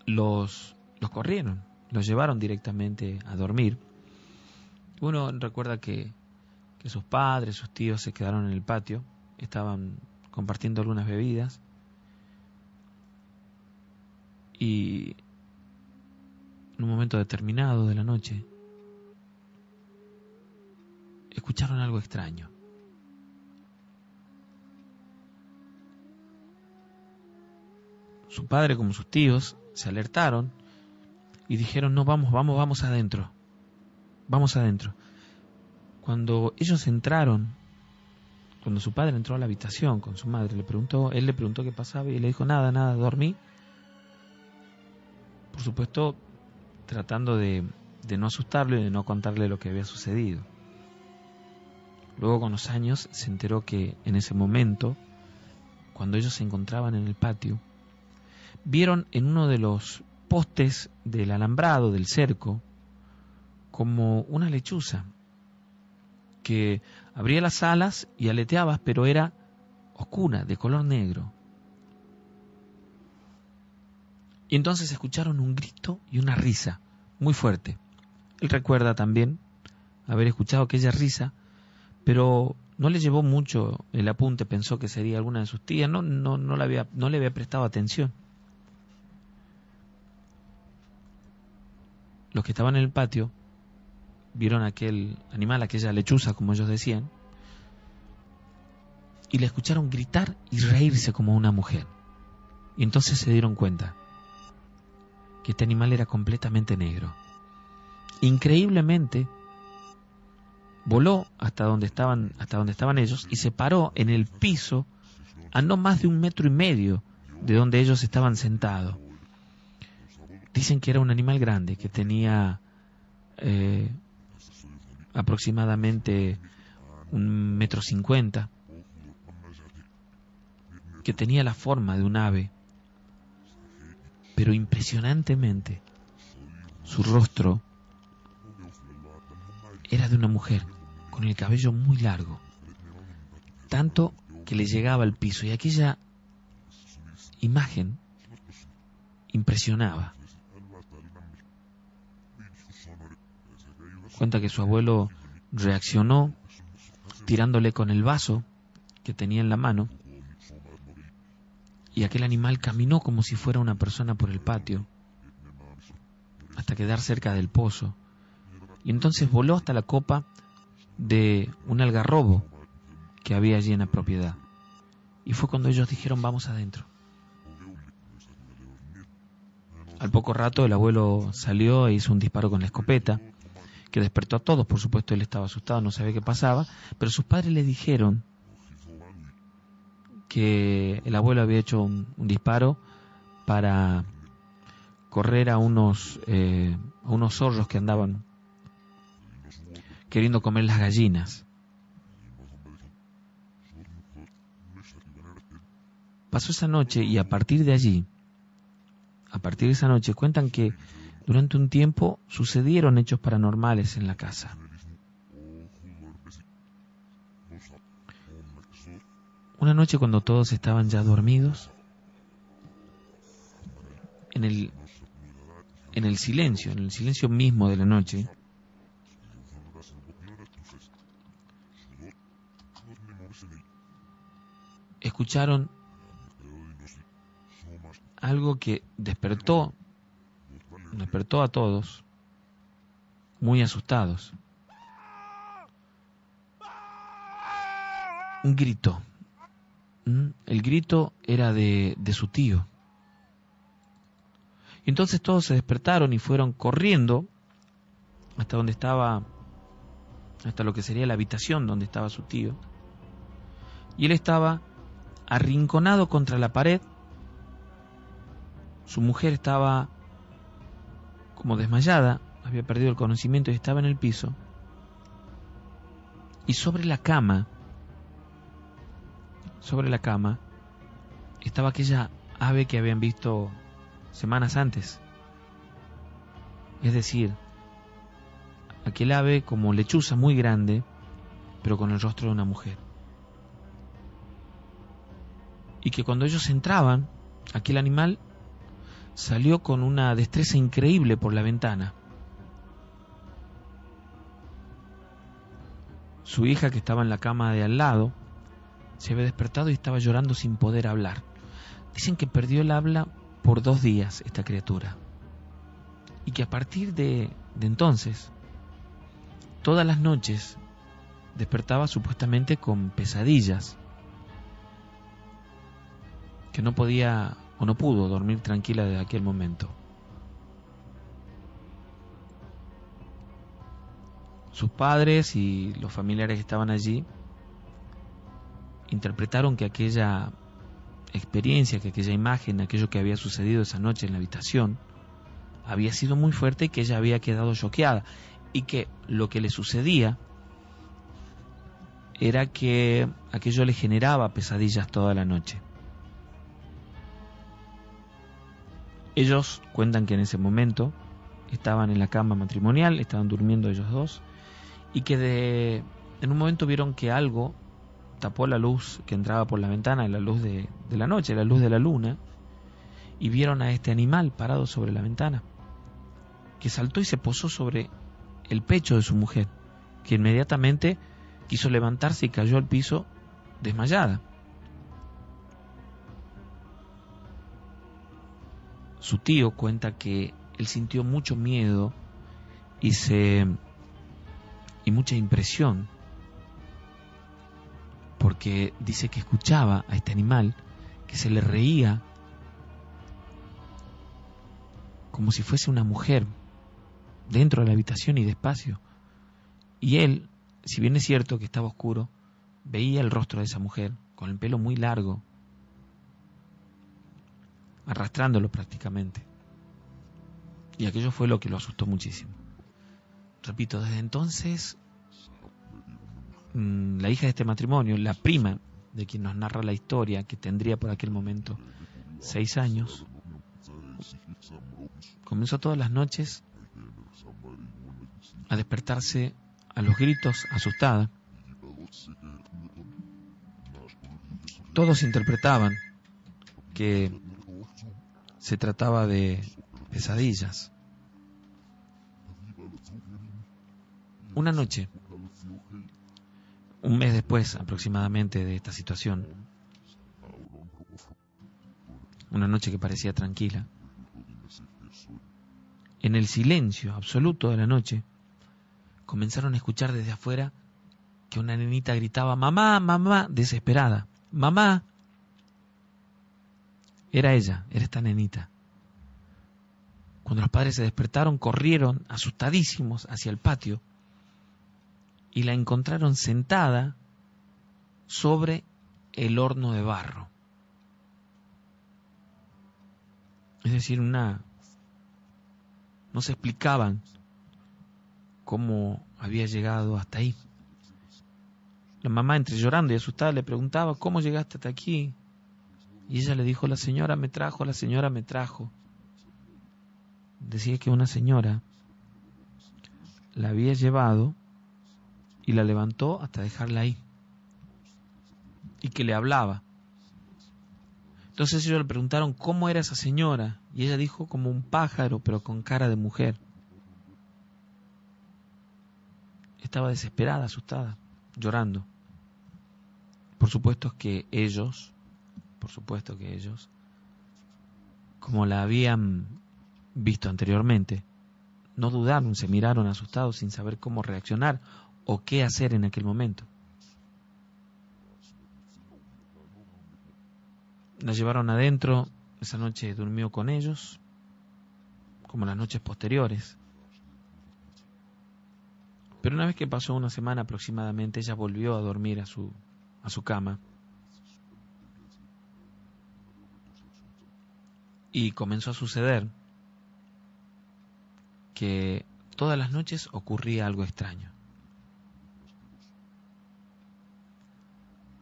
los corrieron, los llevaron directamente a dormir. Uno recuerda que sus padres, sus tíos se quedaron en el patio, estaban compartiendo algunas bebidas y en un momento determinado de la noche escucharon algo extraño. Su padre como sus tíos se alertaron y dijeron: no, vamos adentro. Vamos adentro. Cuando ellos entraron, cuando su padre entró a la habitación con su madre, él le preguntó qué pasaba y le dijo: nada, dormí. Por supuesto, tratando de no asustarlo y de no contarle lo que había sucedido. Luego, con los años, se enteró que en ese momento, cuando ellos se encontraban en el patio, vieron en uno de los postes del alambrado, del cerco, como una lechuza que abría las alas y aleteaba, pero era oscura, de color negro. Y entonces escucharon un grito y una risa muy fuerte. Él recuerda también haber escuchado aquella risa, pero no le llevó mucho el apunte, pensó que sería alguna de sus tías, no le había prestado atención. Los que estaban en el patio vieron aquel animal, aquella lechuza, como ellos decían, y le escucharon gritar y reírse como una mujer. Y entonces se dieron cuenta que este animal era completamente negro. Increíblemente, voló hasta donde estaban ellos y se paró en el piso a no más de 1,5 metros de donde ellos estaban sentados. Dicen que era un animal grande, que tenía aproximadamente 1,50 metros, que tenía la forma de un ave, pero impresionantemente su rostro era de una mujer con el cabello muy largo, tanto que le llegaba al piso, y aquella imagen impresionaba. Cuenta que su abuelo reaccionó tirándole con el vaso que tenía en la mano, y aquel animal caminó como si fuera una persona por el patio hasta quedar cerca del pozo, y entonces voló hasta la copa de un algarrobo que había allí en la propiedad. Y fue cuando ellos dijeron: vamos adentro. Al poco rato el abuelo salió e hizo un disparo con la escopeta, que despertó a todos. Por supuesto, él estaba asustado, no sabía qué pasaba, pero sus padres le dijeron que el abuelo había hecho un disparo para correr a unos zorros que andaban queriendo comer las gallinas. Pasó esa noche, y a partir de esa noche, cuentan que durante un tiempo sucedieron hechos paranormales en la casa. Una noche, cuando todos estaban ya dormidos, en el silencio mismo de la noche, escucharon algo que despertó a todos muy asustados. Un grito. El grito era de su tío. Y entonces todos se despertaron y fueron corriendo hasta donde estaba, hasta lo que sería la habitación donde estaba su tío. Y él estaba arrinconado contra la pared. Su mujer estaba como desmayada, había perdido el conocimiento y estaba en el piso. Y sobre la cama estaba aquella ave que habían visto semanas antes. Es decir, aquel ave como lechuza muy grande, pero con el rostro de una mujer. Y que cuando ellos entraban, aquel animal salió con una destreza increíble por la ventana. Su hija, que estaba en la cama de al lado, se había despertado y estaba llorando sin poder hablar. Dicen que perdió el habla por 2 días esta criatura, y que a partir de entonces, todas las noches despertaba supuestamente con pesadillas, que no podía o no pudo dormir tranquila desde aquel momento. Sus padres y los familiares que estaban allí interpretaron que aquella experiencia, que aquella imagen, aquello que había sucedido esa noche en la habitación, había sido muy fuerte y que ella había quedado choqueada, y que lo que le sucedía era que aquello le generaba pesadillas toda la noche. Ellos cuentan que en ese momento estaban en la cama matrimonial, estaban durmiendo ellos dos, y que en un momento vieron que algo tapó la luz que entraba por la ventana, la luz de la noche, la luz de la luna, y vieron a este animal parado sobre la ventana, que saltó y se posó sobre el pecho de su mujer, que inmediatamente quiso levantarse y cayó al piso desmayada. Su tío cuenta que él sintió mucho miedo y mucha impresión, porque dice que escuchaba a este animal que se le reía como si fuese una mujer, dentro de la habitación y despacio. Y él, si bien es cierto que estaba oscuro, veía el rostro de esa mujer, con el pelo muy largo, arrastrándolo prácticamente. Y aquello fue lo que lo asustó muchísimo. Repito, desde entonces, la hija de este matrimonio, la prima de quien nos narra la historia, que tendría por aquel momento 6 años, comenzó todas las noches a despertarse a los gritos, asustada. Todos interpretaban que se trataba de pesadillas. Una noche, un mes después aproximadamente de esta situación, una noche que parecía tranquila, en el silencio absoluto de la noche, comenzaron a escuchar desde afuera que una nenita gritaba: mamá, mamá, desesperada, mamá. Era ella, era esta nenita. Cuando los padres se despertaron, corrieron asustadísimos hacia el patio y la encontraron sentada sobre el horno de barro. Es decir, no se explicaban cómo había llegado hasta ahí. La mamá, entre llorando y asustada, le preguntaba: ¿cómo llegaste hasta aquí? Y ella le dijo: la señora me trajo, la señora me trajo. Decía que una señora la había llevado y la levantó hasta dejarla ahí, y que le hablaba. Entonces ellos le preguntaron cómo era esa señora, y ella dijo: como un pájaro, pero con cara de mujer. Estaba desesperada, asustada, llorando. Por supuesto que ellos, como la habían visto anteriormente, no dudaron, se miraron asustados sin saber cómo reaccionar o qué hacer en aquel momento. La llevaron adentro, esa noche durmió con ellos, como las noches posteriores. Pero una vez que pasó una semana aproximadamente, ella volvió a dormir a su cama. Y comenzó a suceder que todas las noches ocurría algo extraño.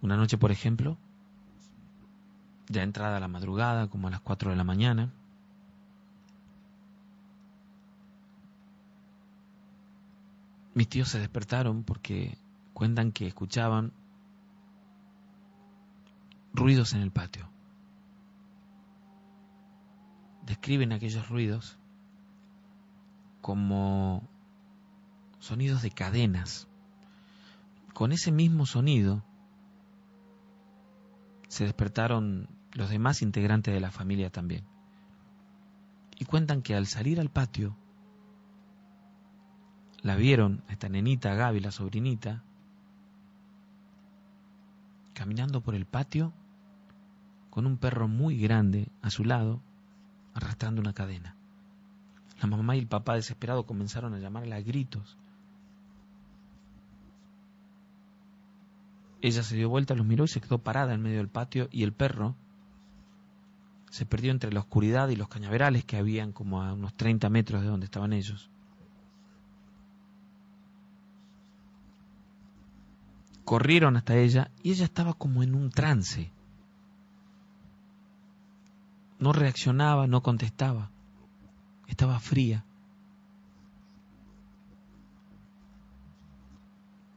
Una noche, por ejemplo, ya entrada la madrugada, como a las 4 de la mañana, mis tíos se despertaron porque cuentan que escuchaban ruidos en el patio. Describen aquellos ruidos como sonidos de cadenas. Con ese mismo sonido se despertaron los demás integrantes de la familia también. Y cuentan que al salir al patio, la vieron, a esta nenita, Gaby, la sobrinita, caminando por el patio con un perro muy grande a su lado, arrastrando una cadena. La mamá y el papá, desesperados, comenzaron a llamarla a gritos. Ella se dio vuelta, los miró y se quedó parada en medio del patio, y el perro se perdió entre la oscuridad y los cañaverales que habían como a unos 30 metros de donde estaban ellos. Corrieron hasta ella y ella estaba como en un trance. No reaccionaba, no contestaba. Estaba fría.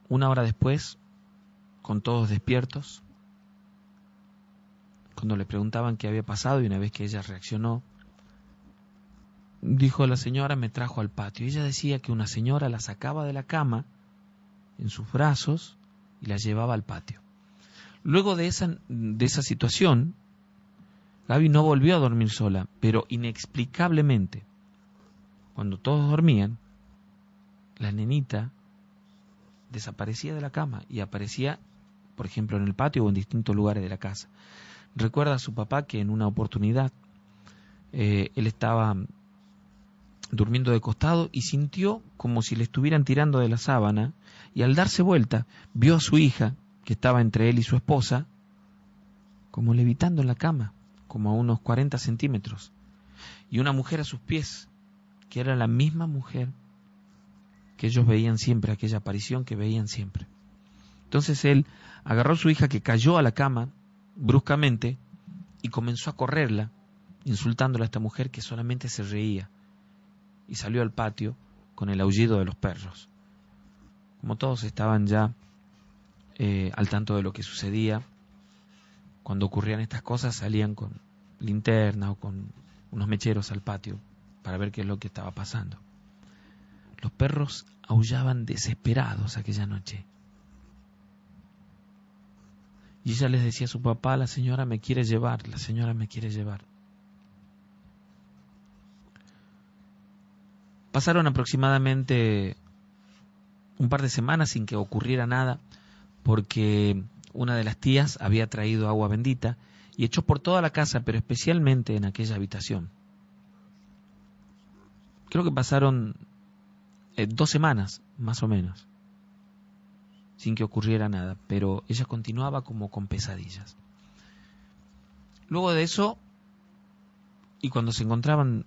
Una hora después, con todos despiertos, cuando le preguntaban qué había pasado, y una vez que ella reaccionó, dijo: la señora me trajo al patio. Y ella decía que una señora la sacaba de la cama en sus brazos y la llevaba al patio. Luego de esa situación, Gaby no volvió a dormir sola, pero inexplicablemente, cuando todos dormían, la nenita desaparecía de la cama y aparecía, por ejemplo, en el patio o en distintos lugares de la casa. Recuerda a su papá que en una oportunidad él estaba durmiendo de costado, y sintió como si le estuvieran tirando de la sábana, y al darse vuelta vio a su hija, que estaba entre él y su esposa, como levitando en la cama, como a unos 40 centímetros, y una mujer a sus pies, que era la misma mujer que ellos veían siempre, aquella aparición que veían siempre. Entonces él agarró a su hija, que cayó a la cama bruscamente, y comenzó a correrla, insultándola a esta mujer, que solamente se reía, y salió al patio con el aullido de los perros. Como todos estaban ya al tanto de lo que sucedía, cuando ocurrían estas cosas salían con linterna o con unos mecheros al patio para ver qué es lo que estaba pasando. Los perros aullaban desesperados aquella noche. Y ella les decía a su papá: la señora me quiere llevar, la señora me quiere llevar. Pasaron aproximadamente un par de semanas sin que ocurriera nada, porque una de las tías había traído agua bendita y echó por toda la casa, pero especialmente en aquella habitación. Creo que pasaron 2 semanas, más o menos, sin que ocurriera nada, pero ella continuaba como con pesadillas. Luego de eso, y cuando se encontraban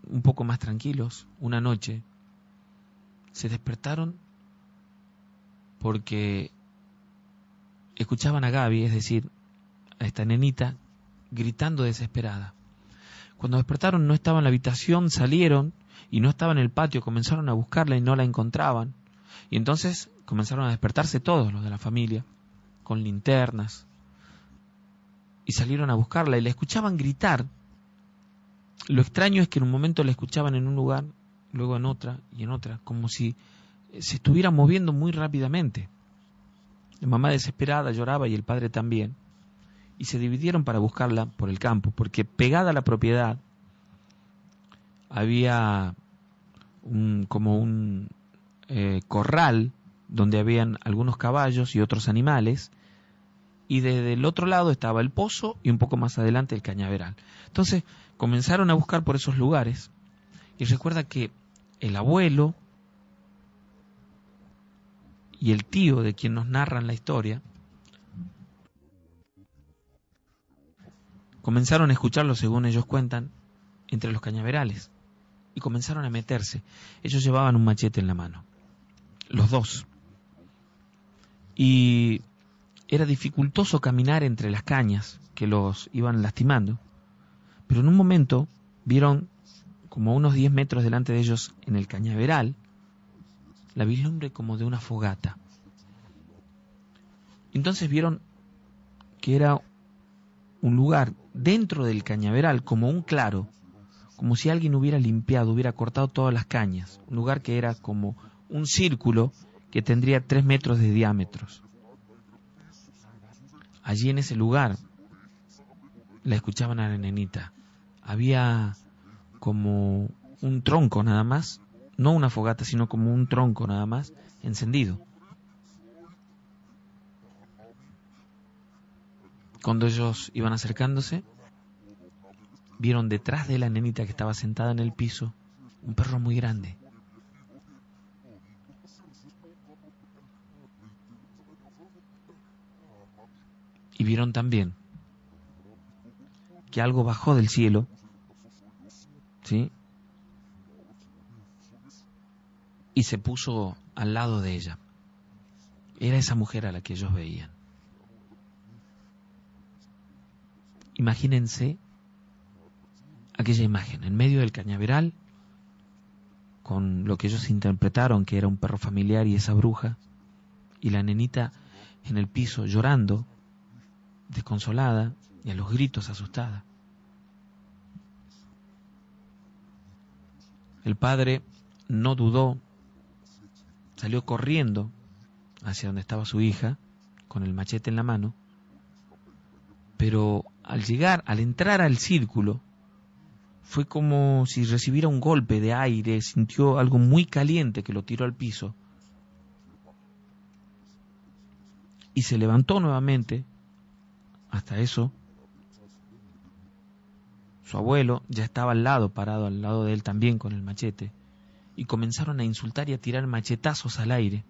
un poco más tranquilos, una noche, se despertaron porque escuchaban a Gaby, es decir, a esta nenita, gritando desesperada. Cuando despertaron no estaba en la habitación, salieron y no estaba en el patio, comenzaron a buscarla y no la encontraban. Y entonces comenzaron a despertarse todos los de la familia, con linternas, y salieron a buscarla y la escuchaban gritar. Lo extraño es que en un momento la escuchaban en un lugar, luego en otra y en otra, como si se estuviera moviendo muy rápidamente. La mamá desesperada lloraba y el padre también, y se dividieron para buscarla por el campo, porque pegada a la propiedad había como un corral donde habían algunos caballos y otros animales, y desde el otro lado estaba el pozo y un poco más adelante el cañaveral. Entonces comenzaron a buscar por esos lugares, y recuerda que el abuelo y el tío de quien nos narran la historia comenzaron a escucharlo, según ellos cuentan, entre los cañaverales, y comenzaron a meterse. Ellos llevaban un machete en la mano, los dos, y era dificultoso caminar entre las cañas que los iban lastimando, pero en un momento vieron, como a unos 10 metros delante de ellos, en el cañaveral, la vislumbre como de una fogata. Entonces vieron que era un lugar dentro del cañaveral, como un claro, como si alguien hubiera limpiado, hubiera cortado todas las cañas. Un lugar que era como un círculo que tendría 3 metros de diámetro. Allí en ese lugar la escuchaban a la nenita. Había como un tronco nada más, no una fogata, sino como un tronco nada más, encendido. Cuando ellos iban acercándose, vieron detrás de la nenita, que estaba sentada en el piso, un perro muy grande. Y vieron también que algo bajó del cielo, ¿sí?, y se puso al lado de ella. Era esa mujer a la que ellos veían. Imagínense aquella imagen en medio del cañaveral, con lo que ellos interpretaron que era un perro familiar y esa bruja, y la nenita en el piso llorando, desconsolada y a los gritos asustada. El padre no dudó, salió corriendo hacia donde estaba su hija, con el machete en la mano, pero al entrar al círculo, fue como si recibiera un golpe de aire, sintió algo muy caliente que lo tiró al piso, y se levantó nuevamente. Hasta eso su abuelo, ya estaba al lado, parado al lado de él también con el machete, y comenzaron a insultar y a tirar machetazos al aire,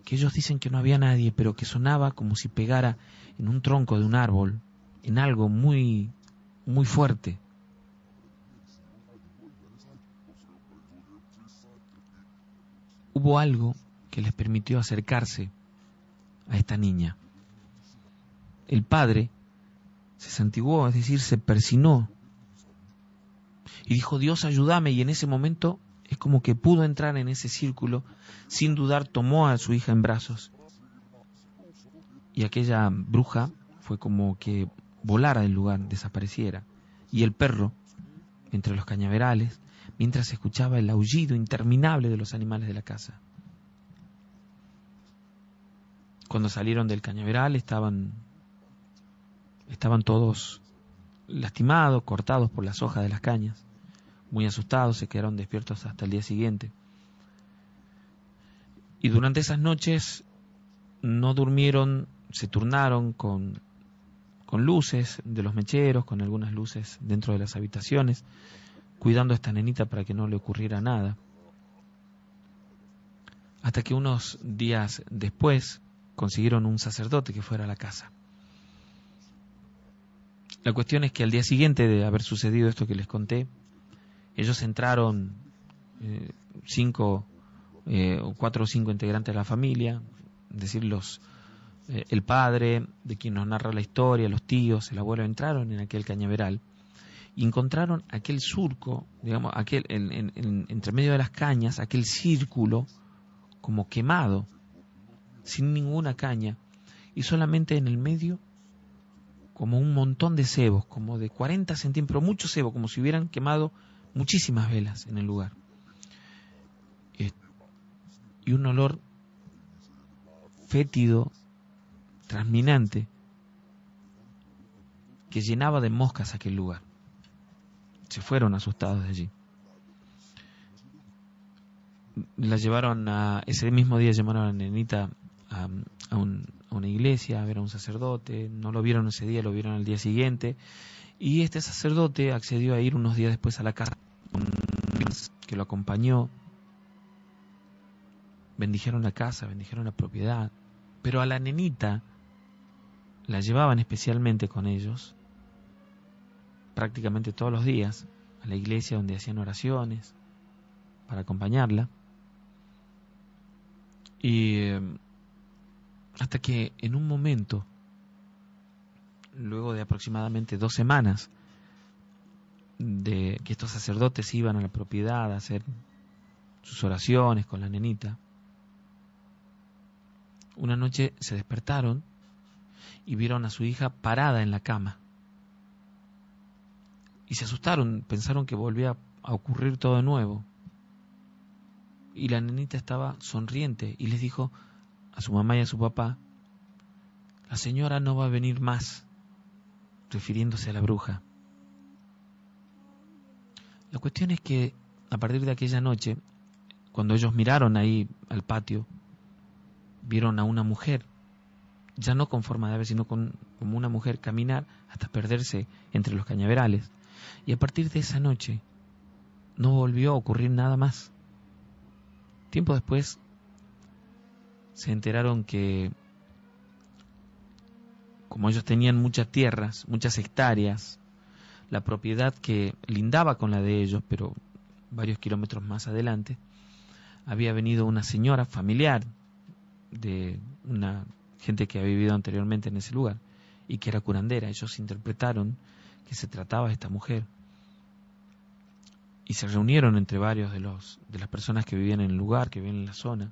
que ellos dicen que no había nadie, pero que sonaba como si pegara en un tronco de un árbol, en algo muy, muy fuerte. Hubo algo que les permitió acercarse a esta niña. El padre se santiguó, es decir, se persinó y dijo: Dios, ayúdame, y en ese momento es como que pudo entrar en ese círculo, sin dudar tomó a su hija en brazos, y aquella bruja fue como que volara del lugar, desapareciera, y el perro, entre los cañaverales, mientras escuchaba el aullido interminable de los animales de la casa. Cuando salieron del cañaveral estaban todos lastimados, cortados por las hojas de las cañas, muy asustados, se quedaron despiertos hasta el día siguiente. Y durante esas noches no durmieron, se turnaron con luces de los mecheros, con algunas luces dentro de las habitaciones, cuidando a esta nenita para que no le ocurriera nada. Hasta que unos días después consiguieron un sacerdote que fuera a la casa. La cuestión es que al día siguiente de haber sucedido esto que les conté, ellos entraron 4 o 5 integrantes de la familia, es decir, el padre, de quien nos narra la historia, los tíos, el abuelo, entraron en aquel cañaveral y encontraron aquel surco, digamos, entre medio de las cañas, aquel círculo como quemado, sin ninguna caña, y solamente en el medio como un montón de cebos, como de 40 centímetros, mucho cebo, como si hubieran quemado muchísimas velas en el lugar. Y un olor fétido, transminante, que llenaba de moscas aquel lugar. Se fueron asustados de allí. Ese mismo día llamaron a la nenita a una iglesia, a ver a un sacerdote. No lo vieron ese día, lo vieron al día siguiente, y este sacerdote accedió a ir unos días después a la casa, que lo acompañó. Bendijeron la casa, bendijeron la propiedad, pero a la nenita la llevaban especialmente con ellos prácticamente todos los días a la iglesia, donde hacían oraciones para acompañarla. Y hasta que en un momento, luego de aproximadamente 2 semanas de que estos sacerdotes iban a la propiedad a hacer sus oraciones con la nenita, una noche se despertaron y vieron a su hija parada en la cama. Y se asustaron, pensaron que volvía a ocurrir todo de nuevo. Y la nenita estaba sonriente y les dijo a su mamá y a su papá: la señora no va a venir más, refiriéndose a la bruja. La cuestión es que a partir de aquella noche, cuando ellos miraron ahí al patio, vieron a una mujer, ya no con forma de ave, sino como una mujer, caminar hasta perderse entre los cañaverales. Y a partir de esa noche no volvió a ocurrir nada más. Tiempo después se enteraron que, como ellos tenían muchas tierras, muchas hectáreas, la propiedad que lindaba con la de ellos, pero varios kilómetros más adelante, había venido una señora familiar de una gente que había vivido anteriormente en ese lugar y que era curandera. Ellos interpretaron que se trataba de esta mujer y se reunieron entre varios de las personas que vivían en el lugar, que vivían en la zona,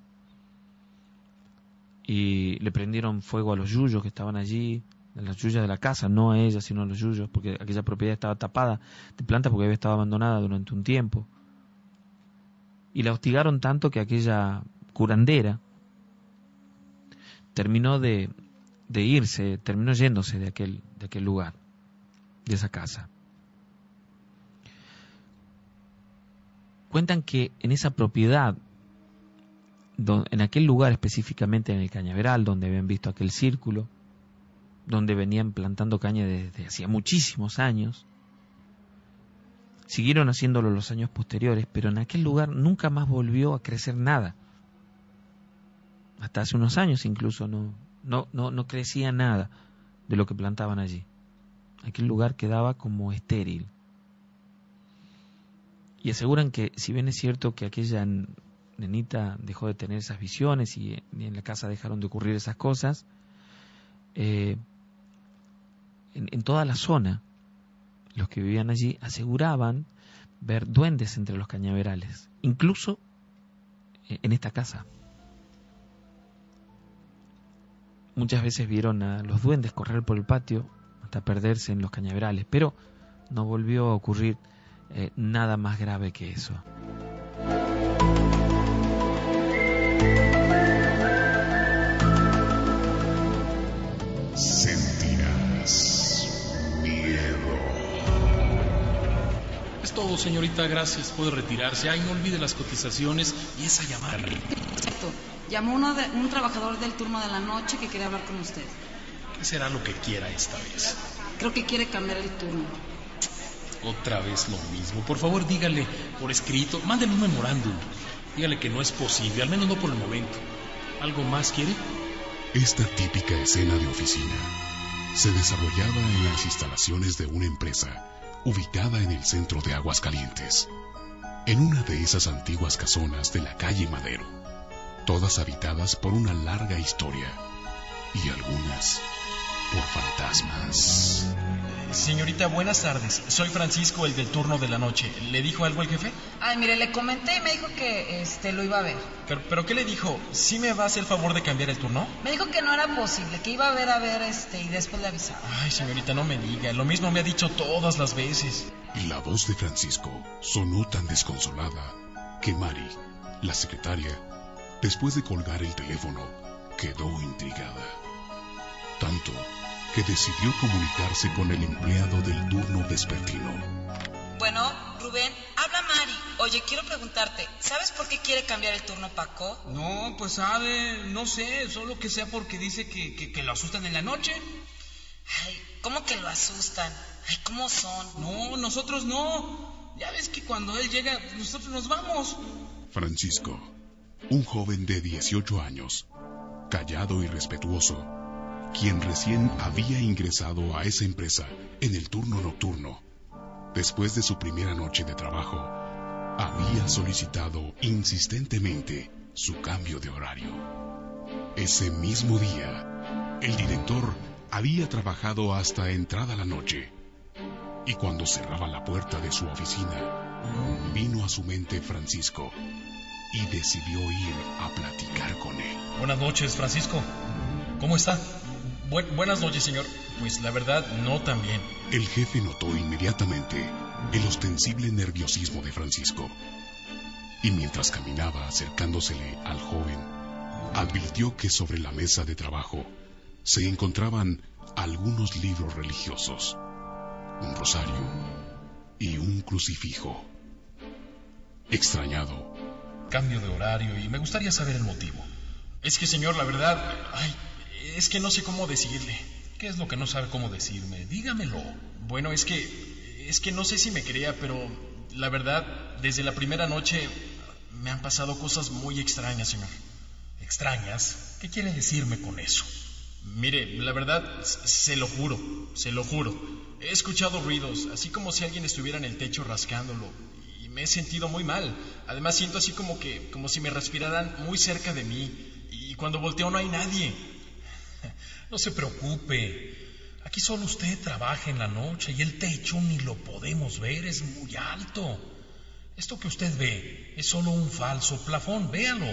y le prendieron fuego a los yuyos que estaban allí, a las yuyas de la casa, no a ella sino a los yuyos, porque aquella propiedad estaba tapada de plantas porque había estado abandonada durante un tiempo, y la hostigaron tanto que aquella curandera terminó yéndose de aquel lugar, de esa casa. Cuentan que en esa propiedad, en aquel lugar específicamente, en el cañaveral, donde habían visto aquel círculo, donde venían plantando caña desde hacía muchísimos años, Siguieron haciéndolo los años posteriores, pero en aquel lugar nunca más volvió a crecer nada. Hasta hace unos años incluso no crecía nada de lo que plantaban allí. Aquel lugar quedaba como estéril. Y aseguran que, si bien es cierto que aquella nenita dejó de tener esas visiones y en la casa dejaron de ocurrir esas cosas, en toda la zona, los que vivían allí aseguraban ver duendes entre los cañaverales, incluso en esta casa. Muchas veces vieron a los duendes correr por el patio hasta perderse en los cañaverales, pero no volvió a ocurrir nada más grave que eso. Sentirás miedo. Es todo, señorita, gracias. Puede retirarse. Ay, no olvide las cotizaciones y esa llamada. Exacto. Llamó un trabajador del turno de la noche que quería hablar con usted. ¿Qué será lo que quiera esta vez? Creo que quiere cambiar el turno. Otra vez lo mismo. Por favor, dígale por escrito, mándele un memorándum. Dígale que no es posible, al menos no por el momento. ¿Algo más quiere? Esta típica escena de oficina se desarrollaba en las instalaciones de una empresa ubicada en el centro de Aguascalientes, en una de esas antiguas casonas de la calle Madero, todas habitadas por una larga historia y algunas por fantasmas. Señorita, buenas tardes. Soy Francisco, el del turno de la noche. ¿Le dijo algo el jefe? Ay, mire, le comenté y me dijo que lo iba a ver. ¿Pero qué le dijo? ¿Sí me va a hacer el favor de cambiar el turno? Me dijo que no era posible, que iba a ver, y después le avisaba. Ay, señorita, no me diga. Lo mismo me ha dicho todas las veces. Y la voz de Francisco sonó tan desconsolada que Mari, la secretaria, después de colgar el teléfono, quedó intrigada. Tanto que decidió comunicarse con el empleado del turno vespertino. Bueno, Rubén, habla Mari. Oye, quiero preguntarte, ¿sabes por qué quiere cambiar el turno Paco? No, pues sabe, no sé, solo que sea porque dice que lo asustan en la noche. Ay, ¿cómo que lo asustan? Ay, ¿cómo son? No, nosotros no. Ya ves que cuando él llega, nosotros nos vamos. Francisco, un joven de 18 años, callado y respetuoso, quien recién había ingresado a esa empresa en el turno nocturno, después de su primera noche de trabajo, había solicitado insistentemente su cambio de horario. Ese mismo día, el director había trabajado hasta entrada la noche, y cuando cerraba la puerta de su oficina, vino a su mente Francisco y decidió ir a platicar con él. Buenas noches, Francisco. ¿Cómo está? Buenas noches, señor. Pues la verdad, no tan bien. El jefe notó inmediatamente el ostensible nerviosismo de Francisco, y mientras caminaba acercándosele al joven, advirtió que sobre la mesa de trabajo se encontraban algunos libros religiosos, un rosario y un crucifijo. Extrañado. Cambio de horario y me gustaría saber el motivo. Es que, señor, la verdad, es que no sé cómo decirle. ¿Qué es lo que no sabe cómo decirme? Dígamelo. Bueno, es que no sé si me crea, pero la verdad, desde la primera noche me han pasado cosas muy extrañas, señor. ¿Extrañas? ¿Qué quiere decirme con eso? Mire, la verdad, se lo juro. He escuchado ruidos, así como si alguien estuviera en el techo rascándolo, y me he sentido muy mal. Además siento así como si me respiraran muy cerca de mí, y cuando volteo no hay nadie. No se preocupe, aquí solo usted trabaja en la noche y el techo ni lo podemos ver, es muy alto. Esto que usted ve es solo un falso plafón, véalo,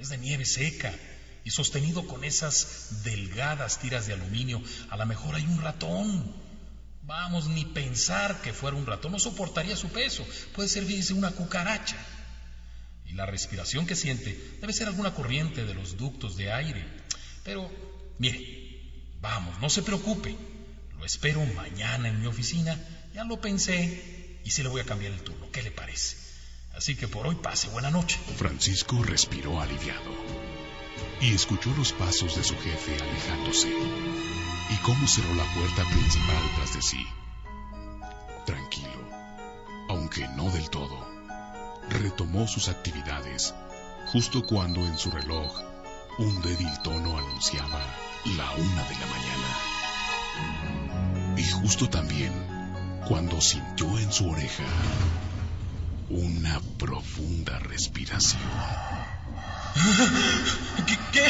es de nieve seca y sostenido con esas delgadas tiras de aluminio. A lo mejor hay un ratón. Vamos, ni pensar que fuera un ratón, no soportaría su peso, puede ser, fíjese, una cucaracha. Y la respiración que siente debe ser alguna corriente de los ductos de aire. Pero, mire, vamos, no se preocupe. Lo espero mañana en mi oficina. Ya lo pensé y sí le voy a cambiar el turno. ¿Qué le parece? Así que por hoy pase buena noche. Francisco respiró aliviado y escuchó los pasos de su jefe alejándose y cómo cerró la puerta principal tras de sí. Tranquilo, aunque aunque no del todo. Retomó sus actividades justo cuando en su reloj un débil tono anunciaba la 1 de la mañana. Y justo también cuando sintió en su oreja una profunda respiración. ¿Qué?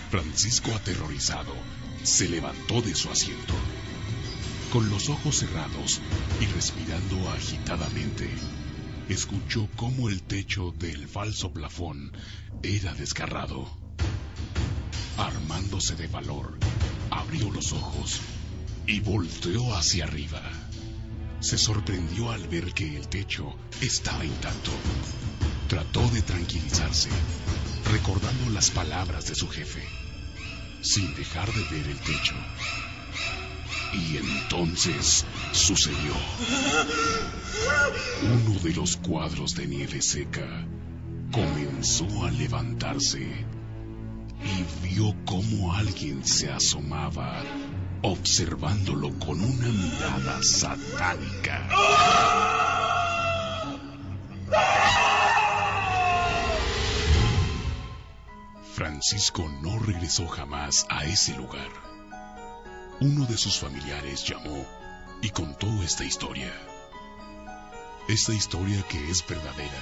Francisco, aterrorizado, se levantó de su asiento. Con los ojos cerrados y respirando agitadamente, escuchó cómo el techo del falso plafón era desgarrado. Armándose de valor, abrió los ojos y volteó hacia arriba. Se sorprendió al ver que el techo estaba intacto. Trató de tranquilizarse, recordando las palabras de su jefe, sin dejar de ver el techo. Y entonces sucedió. Uno de los cuadros de nieve seca comenzó a levantarse y vio cómo alguien se asomaba, observándolo con una mirada satánica. Francisco no regresó jamás a ese lugar. Uno de sus familiares llamó y contó esta historia. Esta historia que es verdadera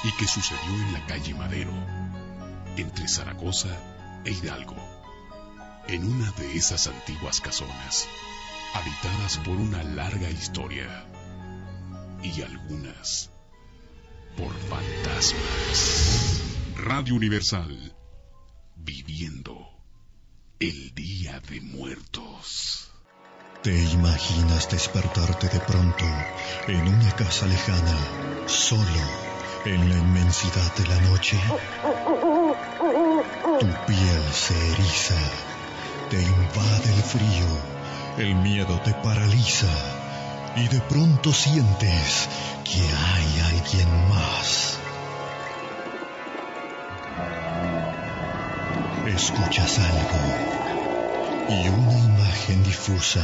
y que sucedió en la calle Madero, entre Zaragoza e Hidalgo, en una de esas antiguas casonas, habitadas por una larga historia, y algunas por fantasmas. Radio Universal, viviendo el Día de Muertos. ¿Te imaginas despertarte de pronto en una casa lejana, solo en la inmensidad de la noche? Tu piel se eriza, te invade el frío, el miedo te paraliza y de pronto sientes que hay alguien más. Escuchas algo y una imagen difusa,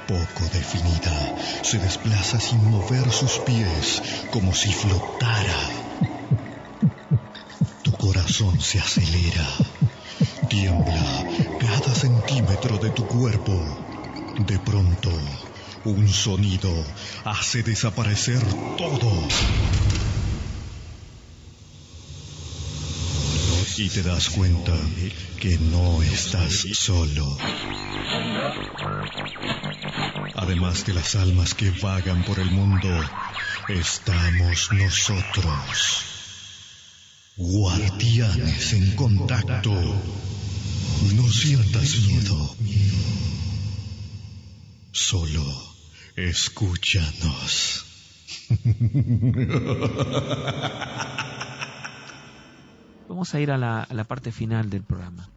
poco definida, se desplaza sin mover sus pies, como si flotara. Tu corazón se acelera, tiembla cada centímetro de tu cuerpo. De pronto, un sonido hace desaparecer todo. Y te das cuenta que no estás solo. Además de las almas que vagan por el mundo, estamos nosotros, guardianes en contacto. No sientas miedo, solo escúchanos. Vamos a ir a la parte final del programa.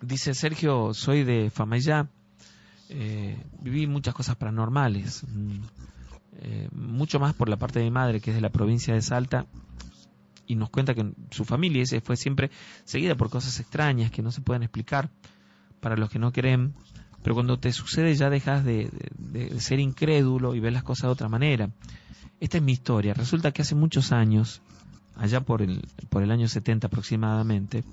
Dice Sergio, soy de Famayá, viví muchas cosas paranormales, mucho más por la parte de mi madre, que es de la provincia de Salta, y nos cuenta que su familia fue siempre seguida por cosas extrañas que no se pueden explicar para los que no creen, pero cuando te sucede ya dejas de ser incrédulo y ves las cosas de otra manera. Esta es mi historia. Resulta que hace muchos años, allá por el año 70 aproximadamente,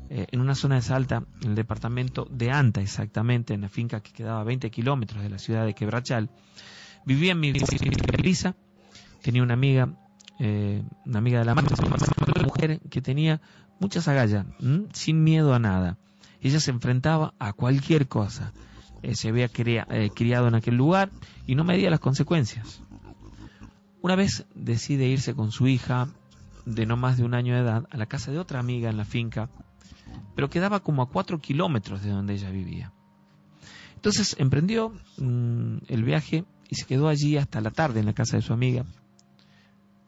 en una zona de Salta, en el departamento de Anta exactamente, en la finca que quedaba a 20 kilómetros de la ciudad de Quebrachal, vivía mi Elisa. Tenía una amiga de la madre, una mujer que tenía muchas agallas, sin miedo a nada. Ella se enfrentaba a cualquier cosa. Se había criado en aquel lugar y no medía las consecuencias. Una vez decide irse con su hija de no más de 1 año de edad a la casa de otra amiga en la finca, pero quedaba como a 4 kilómetros de donde ella vivía. Entonces emprendió el viaje y se quedó allí hasta la tarde en la casa de su amiga,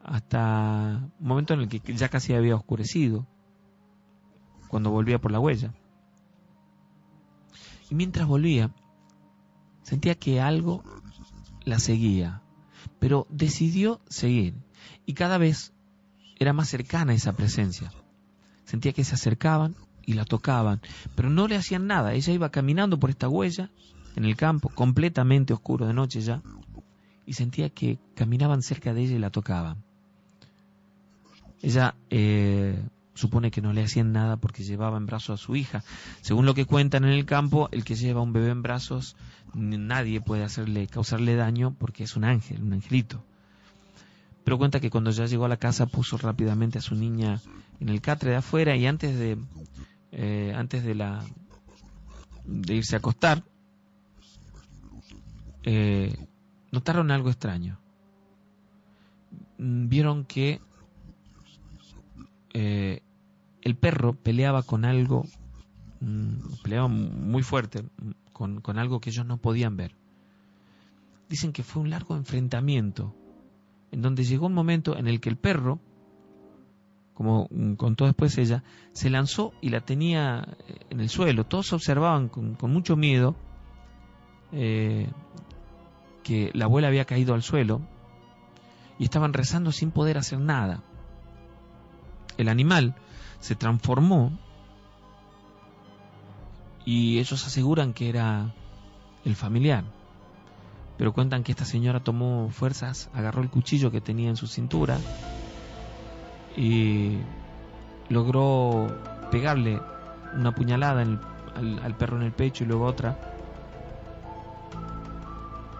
hasta un momento en el que ya casi había oscurecido, cuando volvía por la huella. Y mientras volvía, sentía que algo la seguía, pero decidió seguir, y cada vez era más cercana esa presencia. Sentía que se acercaban y la tocaban, pero no le hacían nada. Ella iba caminando por esta huella, en el campo, completamente oscuro de noche ya, y sentía que caminaban cerca de ella y la tocaban. Ella supone que no le hacían nada porque llevaba en brazos a su hija. Según lo que cuentan en el campo, el que lleva un bebé en brazos, nadie puede causarle daño porque es un ángel, un angelito. Pero cuenta que cuando ya llegó a la casa puso rápidamente a su niña en el catre de afuera y antes de irse a acostar, notaron algo extraño. Vieron que el perro peleaba con algo, peleaba muy fuerte con algo que ellos no podían ver. Dicen que fue un largo enfrentamiento en donde llegó un momento en el que el perro, como contó después ella, se lanzó y la tenía en el suelo. Todos observaban con mucho miedo que la abuela había caído al suelo y estaban rezando sin poder hacer nada. El animal se transformó y ellos aseguran que era el familiar, pero cuentan que esta señora tomó fuerzas, agarró el cuchillo que tenía en su cintura y logró pegarle una puñalada al perro en el pecho y luego otra.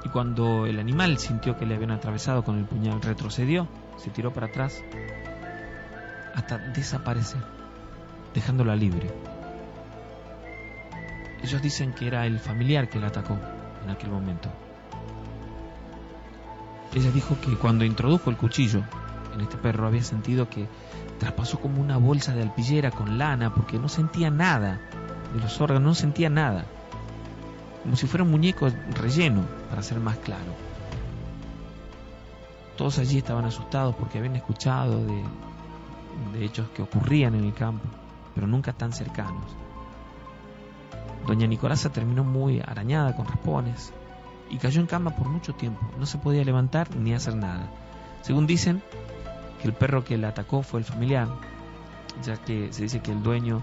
Y cuando el animal sintió que le habían atravesado con el puñal, retrocedió, se tiró para atrás hasta desaparecer, dejándola libre. Ellos dicen que era el familiar que la atacó en aquel momento. Ella dijo que cuando introdujo el cuchillo en este perro había sentido que traspasó como una bolsa de alpillera con lana, porque no sentía nada de los órganos, no sentía nada, como si fuera un muñeco relleno, para ser más claro. Todos allí estaban asustados porque habían escuchado de hechos que ocurrían en el campo, pero nunca tan cercanos. Doña Nicolasa terminó muy arañada con raspones y cayó en cama por mucho tiempo. No se podía levantar ni hacer nada. Según dicen, que el perro que la atacó fue el familiar, ya que se dice que el dueño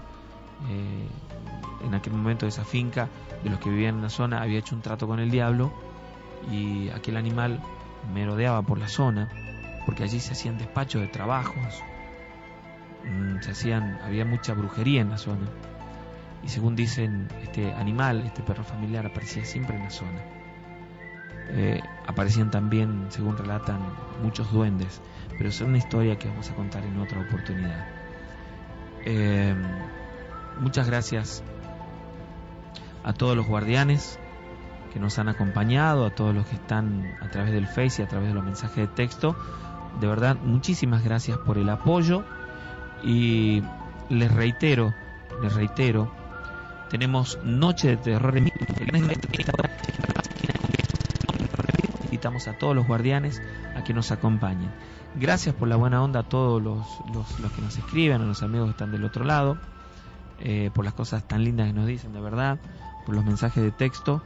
en aquel momento de esa finca, de los que vivían en la zona, había hecho un trato con el diablo y aquel animal merodeaba por la zona porque allí se hacían despachos de trabajos, había mucha brujería en la zona, y según dicen, este animal, este perro familiar, aparecía siempre en la zona. Aparecían también, según relatan, muchos duendes, pero es una historia que vamos a contar en otra oportunidad. Muchas gracias a todos los guardianes que nos han acompañado, a todos los que están a través del Face y a través de los mensajes de texto. De verdad, muchísimas gracias por el apoyo y les reitero, tenemos Noche de Terror en invitamos a todos los guardianes a que nos acompañen. Gracias por la buena onda a todos los que nos escriben, a los amigos que están del otro lado, por las cosas tan lindas que nos dicen, de verdad, por los mensajes de texto.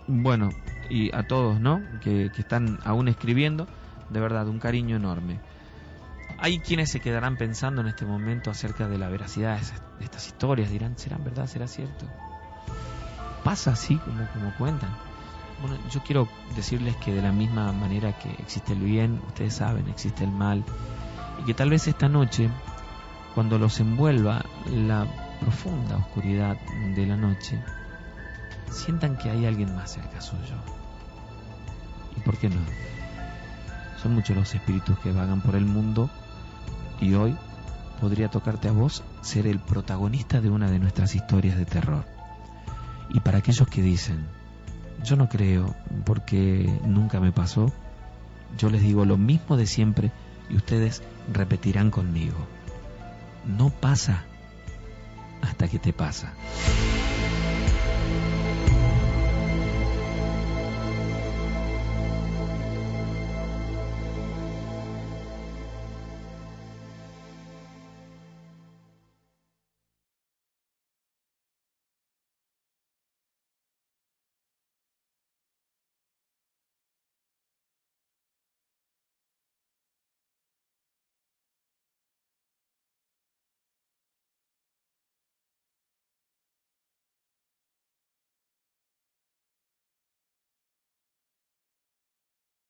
Bueno, y a todos, ¿no?, que están aún escribiendo, de verdad, un cariño enorme. Hay quienes se quedarán pensando en este momento acerca de la veracidad de estas historias, dirán, ¿serán verdad? ¿Será cierto? ¿Pasa así como cuentan? Bueno, yo quiero decirles que de la misma manera que existe el bien, ustedes saben, existe el mal, y que tal vez esta noche, cuando los envuelva la profunda oscuridad de la noche, sientan que hay alguien más cerca suyo. ¿Y por qué no? Son muchos los espíritus que vagan por el mundo, y hoy podría tocarte a vos ser el protagonista de una de nuestras historias de terror. Y para aquellos que dicen, yo no creo porque nunca me pasó, yo les digo lo mismo de siempre y ustedes repetirán conmigo: no pasa hasta que te pasa.